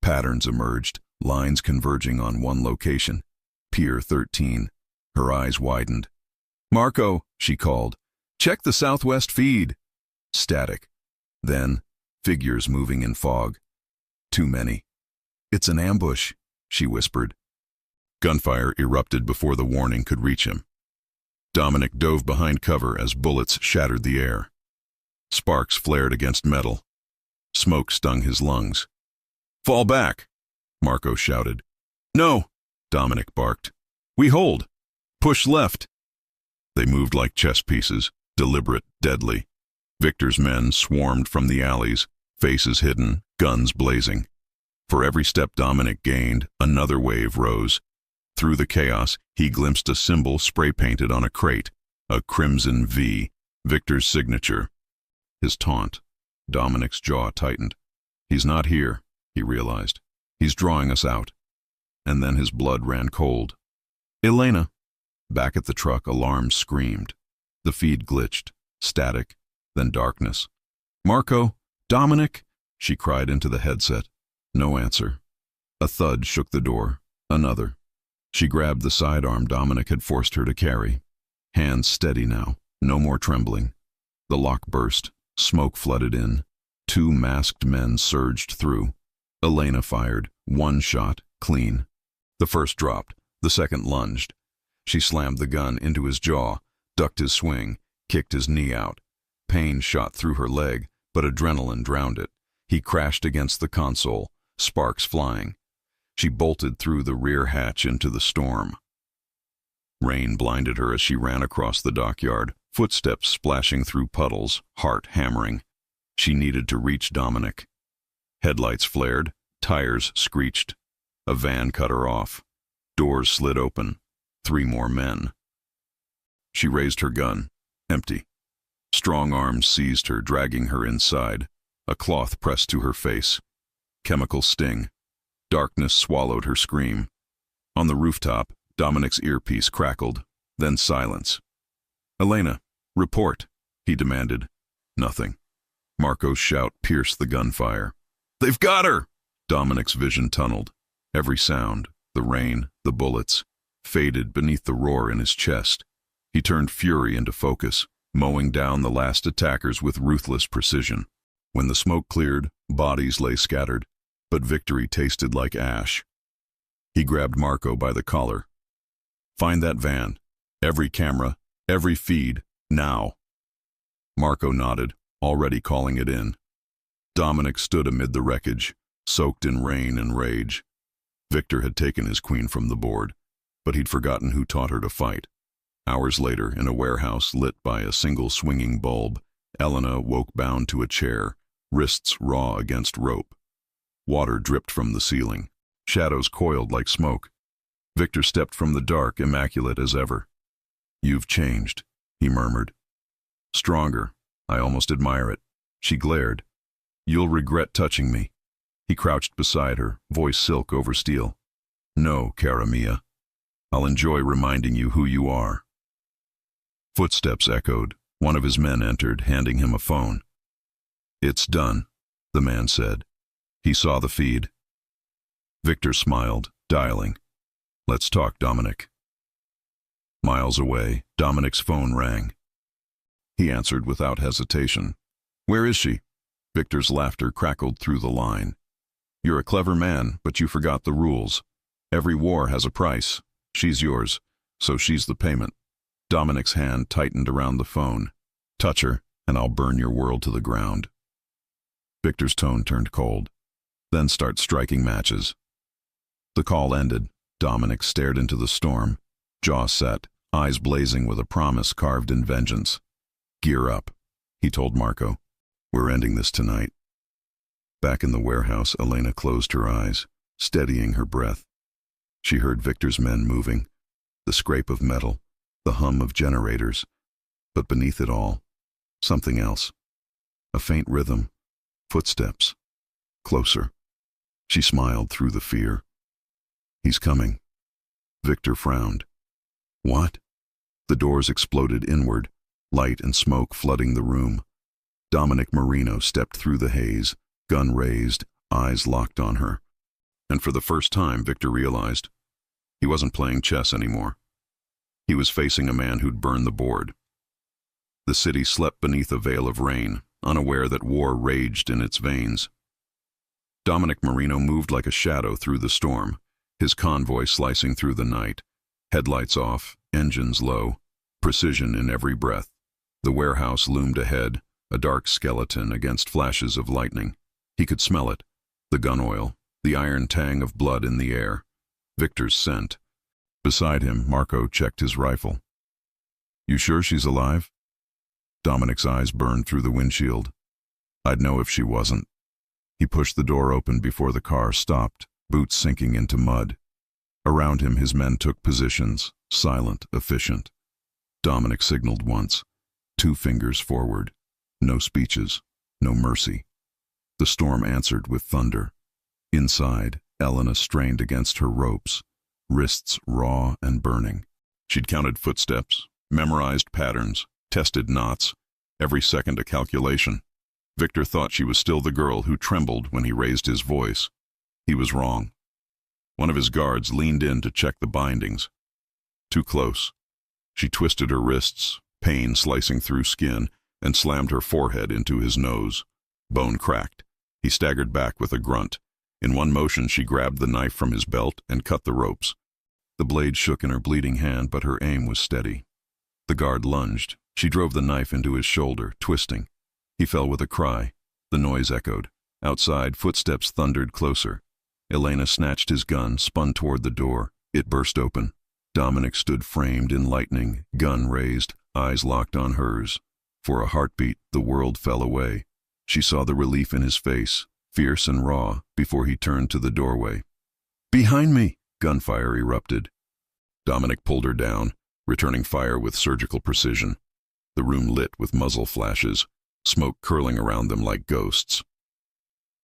Patterns emerged, lines converging on one location. Pier 13. Her eyes widened. "Marco," she called. "Check the southwest feed." Static. Then, figures moving in fog. Too many. "It's an ambush," she whispered. Gunfire erupted before the warning could reach him. Dominic dove behind cover as bullets shattered the air. Sparks flared against metal. Smoke stung his lungs. "Fall back," Marco shouted. "No," Dominic barked. "We hold. Push left." They moved like chess pieces, deliberate, deadly. Victor's men swarmed from the alleys, faces hidden, guns blazing. For every step Dominic gained, another wave rose. Through the chaos, he glimpsed a symbol spray-painted on a crate, a crimson V, Victor's signature. His taunt. Dominic's jaw tightened. "He's not here," he realized. "He's drawing us out." And then his blood ran cold. "Elena!" Back at the truck, alarms screamed. The feed glitched, static, then darkness. "Marco! Dominic!" she cried into the headset. No answer. A thud shook the door. Another. She grabbed the sidearm Dominic had forced her to carry. Hands steady now, no more trembling. The lock burst. Smoke flooded in. 2 masked men surged through. Elena fired. 1 shot, clean. The first dropped. The second lunged. She slammed the gun into his jaw, ducked his swing, kicked his knee out. Pain shot through her leg, but adrenaline drowned it. He crashed against the console, sparks flying. She bolted through the rear hatch into the storm. Rain blinded her as she ran across the dockyard, footsteps splashing through puddles, heart hammering. She needed to reach Dominic. Headlights flared, tires screeched. A van cut her off. Doors slid open. 3 more men. She raised her gun, empty. Strong arms seized her, dragging her inside. A cloth pressed to her face. Chemical sting. Darkness swallowed her scream. On the rooftop, Dominic's earpiece crackled, then silence. "Elena, report," he demanded. Nothing. Marco's shout pierced the gunfire. "They've got her!" Dominic's vision tunneled. Every sound, the rain, the bullets, faded beneath the roar in his chest. He turned fury into focus, mowing down the last attackers with ruthless precision. When the smoke cleared, bodies lay scattered, but victory tasted like ash. He grabbed Marco by the collar. "Find that van. Every camera, every feed, now." Marco nodded, already calling it in. Dominic stood amid the wreckage, soaked in rain and rage. Victor had taken his queen from the board, but he'd forgotten who taught her to fight. Hours later, in a warehouse lit by a single swinging bulb, Elena woke bound to a chair, wrists raw against rope. Water dripped from the ceiling. Shadows coiled like smoke. Victor stepped from the dark, immaculate as ever. "You've changed," he murmured. "Stronger. I almost admire it." She glared. "You'll regret touching me." He crouched beside her, voice silk over steel. "No, cara mia. I'll enjoy reminding you who you are." Footsteps echoed. One of his men entered, handing him a phone. "It's done," the man said. He saw the feed. Victor smiled, dialing. "Let's talk, Dominic." Miles away, Dominic's phone rang. He answered without hesitation. "Where is she?" Victor's laughter crackled through the line. "You're a clever man, but you forgot the rules. Every war has a price. She's yours, so she's the payment." Dominic's hand tightened around the phone. "Touch her, and I'll burn your world to the ground." Victor's tone turned cold. "Then start striking matches." The call ended. Dominic stared into the storm, jaw set, eyes blazing with a promise carved in vengeance. "Gear up," he told Marco. "We're ending this tonight." Back in the warehouse, Elena closed her eyes, steadying her breath. She heard Victor's men moving, the scrape of metal, the hum of generators, but beneath it all, something else. A faint rhythm, footsteps, closer. She smiled through the fear. "He's coming." Victor frowned. "What?" The doors exploded inward, light and smoke flooding the room. Dominic Marino stepped through the haze, gun raised, eyes locked on her. And for the first time, Victor realized he wasn't playing chess anymore. He was facing a man who'd burned the board. The city slept beneath a veil of rain, unaware that war raged in its veins. Dominic Marino moved like a shadow through the storm, his convoy slicing through the night, headlights off, engines low, precision in every breath. The warehouse loomed ahead, a dark skeleton against flashes of lightning. He could smell it, the gun oil, the iron tang of blood in the air, Victor's scent. Beside him, Marco checked his rifle. "You sure she's alive?" Dominic's eyes burned through the windshield. "I'd know if she wasn't." He pushed the door open before the car stopped, boots sinking into mud. Around him, his men took positions, silent, efficient. Dominic signaled once, 2 fingers forward. No speeches, no mercy. The storm answered with thunder. Inside, Elena strained against her ropes, wrists raw and burning. She'd counted footsteps, memorized patterns, tested knots, every second a calculation. Victor thought she was still the girl who trembled when he raised his voice. He was wrong. One of his guards leaned in to check the bindings. Too close. She twisted her wrists, pain slicing through skin, and slammed her forehead into his nose. Bone cracked. He staggered back with a grunt. In one motion, she grabbed the knife from his belt and cut the ropes. The blade shook in her bleeding hand, but her aim was steady. The guard lunged. She drove the knife into his shoulder, twisting. He fell with a cry. The noise echoed. Outside, footsteps thundered closer. Elena snatched his gun, spun toward the door. It burst open. Dominic stood framed in lightning, gun raised, eyes locked on hers. For a heartbeat, the world fell away. She saw the relief in his face, fierce and raw, before he turned to the doorway. "Behind me!" Gunfire erupted. Dominic pulled her down, returning fire with surgical precision. The room lit with muzzle flashes, smoke curling around them like ghosts.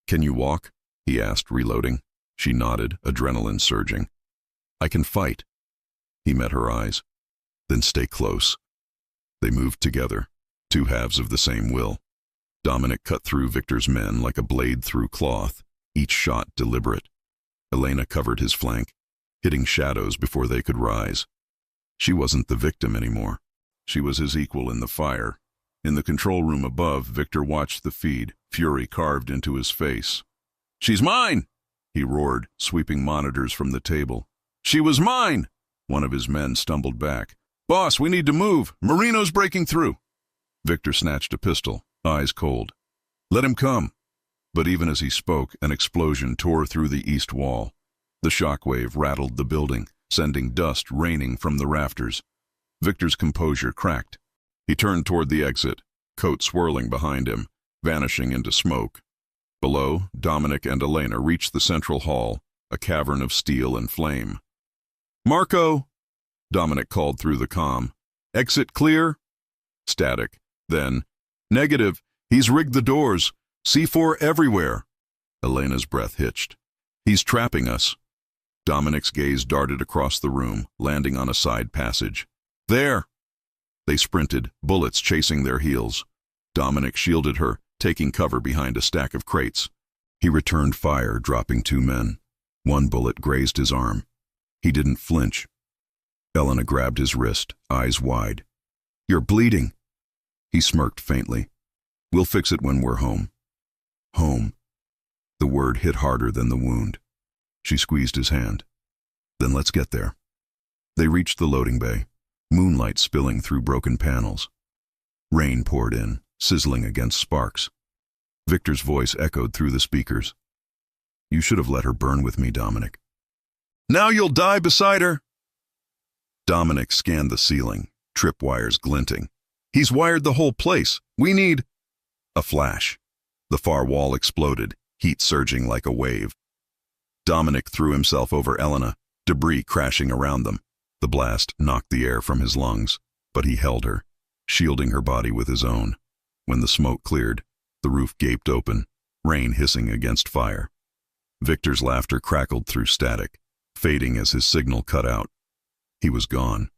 "Can you walk?" he asked, reloading. She nodded, adrenaline surging. I can fight. He met her eyes. Then stay close. They moved together, two halves of the same will. Dominic cut through Victor's men like a blade through cloth, each shot deliberate. Elena covered his flank, hitting shadows before they could rise. She wasn't the victim anymore. She was his equal in the fire. In the control room above, Victor watched the feed, fury carved into his face. "She's mine!" he roared, sweeping monitors from the table. "She was mine!" One of his men stumbled back. "Boss, we need to move. Marino's breaking through." Victor snatched a pistol, eyes cold. "Let him come." But even as he spoke, an explosion tore through the east wall. The shockwave rattled the building, sending dust raining from the rafters. Victor's composure cracked. He turned toward the exit, coat swirling behind him, vanishing into smoke. Below, Dominic and Elena reached the central hall, a cavern of steel and flame. "Marco!" Dominic called through the comm. "Exit clear?" Static. Then, "Negative. He's rigged the doors. C4 everywhere." Elena's breath hitched. "He's trapping us." Dominic's gaze darted across the room, landing on a side passage. "There!" They sprinted, bullets chasing their heels. Dominic shielded her, taking cover behind a stack of crates. He returned fire, dropping two men. One bullet grazed his arm. He didn't flinch. Elena grabbed his wrist, eyes wide. "You're bleeding." He smirked faintly. "We'll fix it when we're home." Home. The word hit harder than the wound. She squeezed his hand. "Then let's get there." They reached the loading bay, moonlight spilling through broken panels. Rain poured in, sizzling against sparks. Victor's voice echoed through the speakers. "You should have let her burn with me, Dominic." "Now you'll die beside her." Dominic scanned the ceiling, tripwires glinting. "He's wired the whole place. We need—" A flash. The far wall exploded, heat surging like a wave. Dominic threw himself over Elena, debris crashing around them. The blast knocked the air from his lungs, but he held her, shielding her body with his own. When the smoke cleared, the roof gaped open, rain hissing against fire. Victor's laughter crackled through static, fading as his signal cut out. He was gone.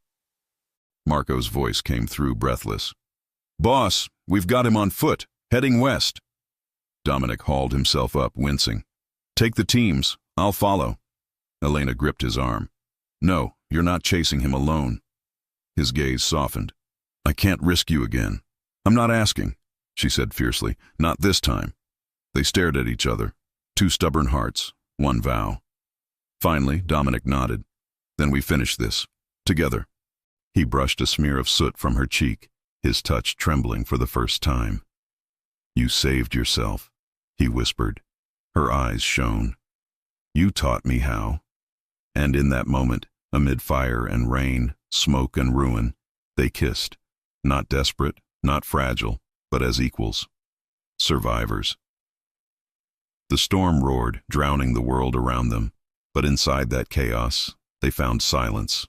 Marco's voice came through breathless. "Boss, we've got him on foot, heading west." Dominic hauled himself up, wincing. "Take the teams. I'll follow." Elena gripped his arm. "No, you're not chasing him alone." His gaze softened. "I can't risk you again." "I'm not asking," she said fiercely. "Not this time." They stared at each other. Two stubborn hearts, one vow. Finally, Dominic nodded. "Then we finish this. Together." He brushed a smear of soot from her cheek, his touch trembling for the first time. "You saved yourself," he whispered. Her eyes shone. "You taught me how." And in that moment, amid fire and rain, smoke and ruin, they kissed, not desperate, not fragile, but as equals. Survivors. The storm roared, drowning the world around them, but inside that chaos, they found silence.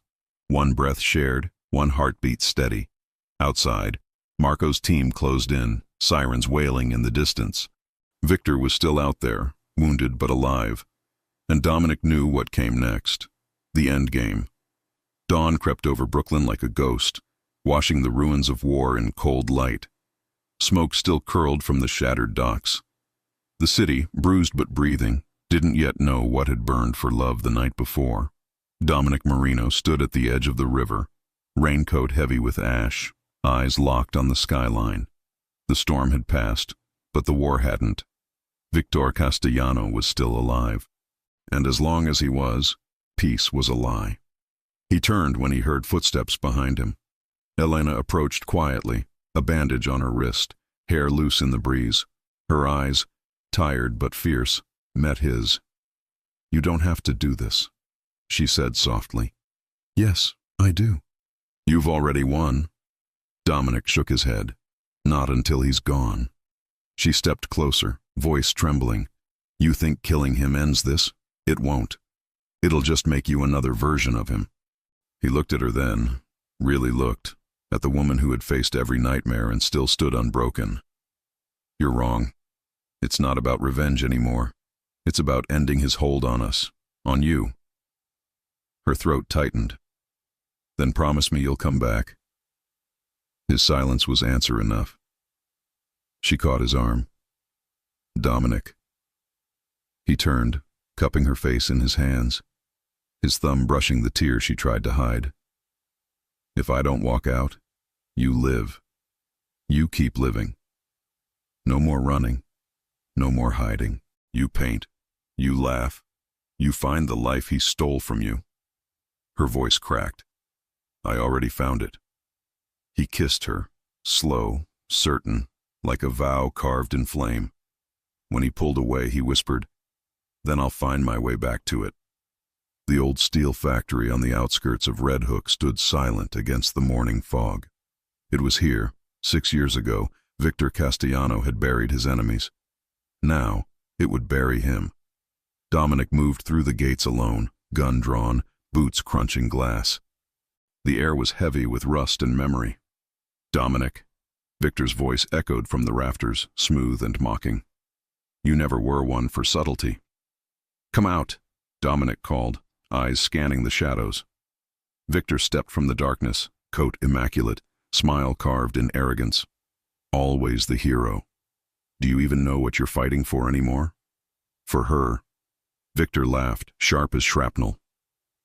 One breath shared, one heartbeat steady. Outside, Marco's team closed in, sirens wailing in the distance. Victor was still out there, wounded but alive. And Dominic knew what came next. The end game. Dawn crept over Brooklyn like a ghost, washing the ruins of war in cold light. Smoke still curled from the shattered docks. The city, bruised but breathing, didn't yet know what had burned for love the night before. Dominic Marino stood at the edge of the river, raincoat heavy with ash, eyes locked on the skyline. The storm had passed, but the war hadn't. Victor Castellano was still alive. And as long as he was, peace was a lie. He turned when he heard footsteps behind him. Elena approached quietly, a bandage on her wrist, hair loose in the breeze. Her eyes, tired but fierce, met his. "You don't have to do this," she said softly. "Yes, I do." "You've already won." Dominic shook his head. "Not until he's gone." She stepped closer, voice trembling. "You think killing him ends this? It won't. It'll just make you another version of him." He looked at her then, really looked, at the woman who had faced every nightmare and still stood unbroken. "You're wrong. It's not about revenge anymore. It's about ending his hold on us, on you." Her throat tightened. Then promise me you'll come back. His silence was answer enough. She caught his arm. Dominic. He turned, cupping her face in his hands, his thumb brushing the tear she tried to hide. If I don't walk out, you live. You keep living. No more running. No more hiding. You paint. You laugh. You find the life he stole from you. Her voice cracked. I already found it. He kissed her, slow, certain, like a vow carved in flame. When he pulled away, he whispered, "Then I'll find my way back to it." The old steel factory on the outskirts of Red Hook stood silent against the morning fog. It was here, 6 years ago, Victor Castellano had buried his enemies. Now, it would bury him. Dominic moved through the gates alone, gun drawn, boots crunching glass. The air was heavy with rust and memory. Dominic. Victor's voice echoed from the rafters, smooth and mocking. You never were one for subtlety. Come out, Dominic called, eyes scanning the shadows. Victor stepped from the darkness, coat immaculate, smile carved in arrogance. Always the hero. Do you even know what you're fighting for anymore? For her. Victor laughed, sharp as shrapnel.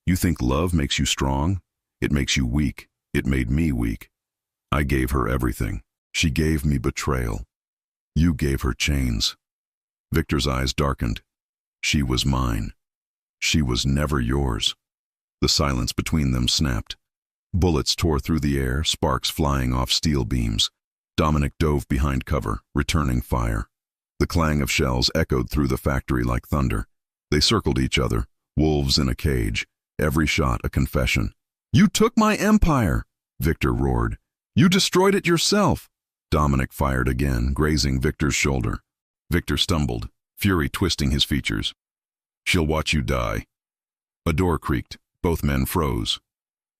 You think love makes you strong? It makes you weak. It made me weak. I gave her everything. She gave me betrayal. You gave her chains. Victor's eyes darkened. She was mine. She was never yours. The silence between them snapped. Bullets tore through the air, sparks flying off steel beams. Dominic dove behind cover, returning fire. The clang of shells echoed through the factory like thunder. They circled each other, wolves in a cage, every shot a confession. You took my empire, Victor roared. You destroyed it yourself. Dominic fired again, grazing Victor's shoulder. Victor stumbled, fury twisting his features. She'll watch you die. A door creaked. Both men froze.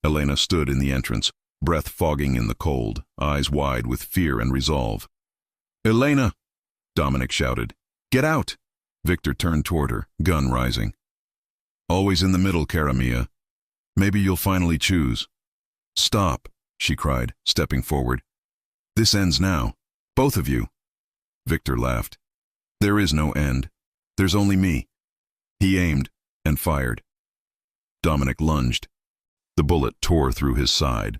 Elena stood in the entrance, breath fogging in the cold, eyes wide with fear and resolve. Elena! Dominic shouted. Get out! Victor turned toward her, gun rising. Always in the middle, cara mia. Maybe you'll finally choose. Stop, she cried, stepping forward. This ends now. Both of you. Victor laughed. There is no end. There's only me. He aimed and fired. Dominic lunged. The bullet tore through his side.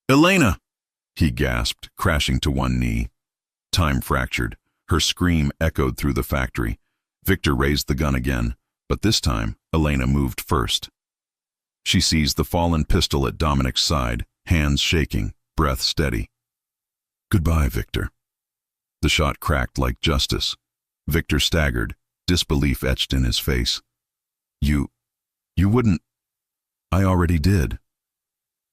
Elena! He gasped, crashing to one knee. Time fractured. Her scream echoed through the factory. Victor raised the gun again, but this time, Elena moved first. She seized the fallen pistol at Dominic's side, hands shaking, breath steady. Goodbye, Victor. The shot cracked like justice. Victor staggered, disbelief etched in his face. You wouldn't... I already did.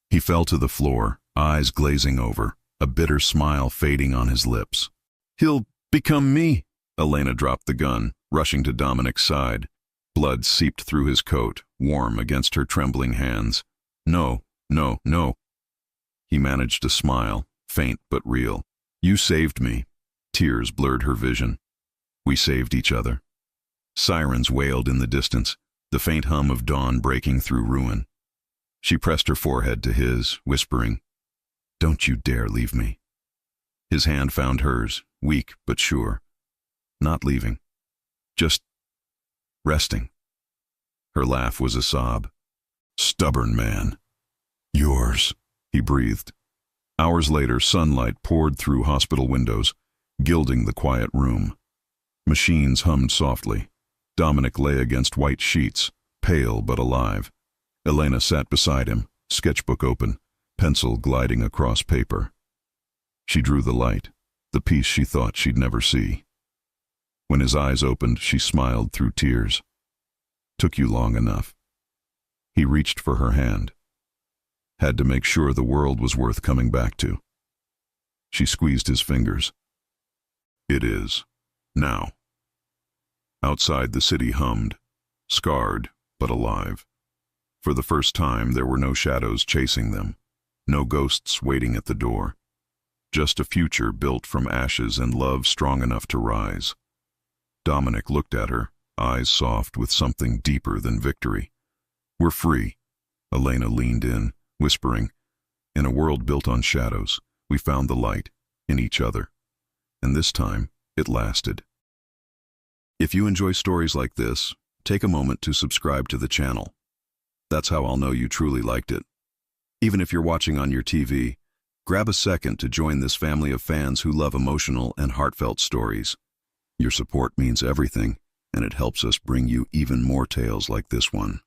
He fell to the floor, eyes glazing over, a bitter smile fading on his lips. He'll become me. Elena dropped the gun, rushing to Dominic's side. Blood seeped through his coat, warm against her trembling hands. No, no, no. He managed a smile, faint but real. You saved me. Tears blurred her vision. We saved each other. Sirens wailed in the distance, the faint hum of dawn breaking through ruin. She pressed her forehead to his, whispering, Don't you dare leave me. His hand found hers, weak but sure. Not leaving. Just resting. Her laugh was a sob. Stubborn man. Yours, he breathed. Hours later, sunlight poured through hospital windows, gilding the quiet room. Machines hummed softly. Dominic lay against white sheets, pale but alive. Elena sat beside him, sketchbook open, pencil gliding across paper. She drew the light, the piece she thought she'd never see. When his eyes opened, she smiled through tears. Took you long enough. He reached for her hand. Had to make sure the world was worth coming back to. She squeezed his fingers. It is. Now. Outside, the city hummed, scarred but alive. For the first time, there were no shadows chasing them, no ghosts waiting at the door. Just a future built from ashes and love strong enough to rise. Dominic looked at her, eyes soft with something deeper than victory. We're free. Elena leaned in, whispering, in a world built on shadows, we found the light in each other. And this time, it lasted. If you enjoy stories like this, take a moment to subscribe to the channel. That's how I'll know you truly liked it. Even if you're watching on your TV, grab a second to join this family of fans who love emotional and heartfelt stories. Your support means everything, and it helps us bring you even more tales like this one.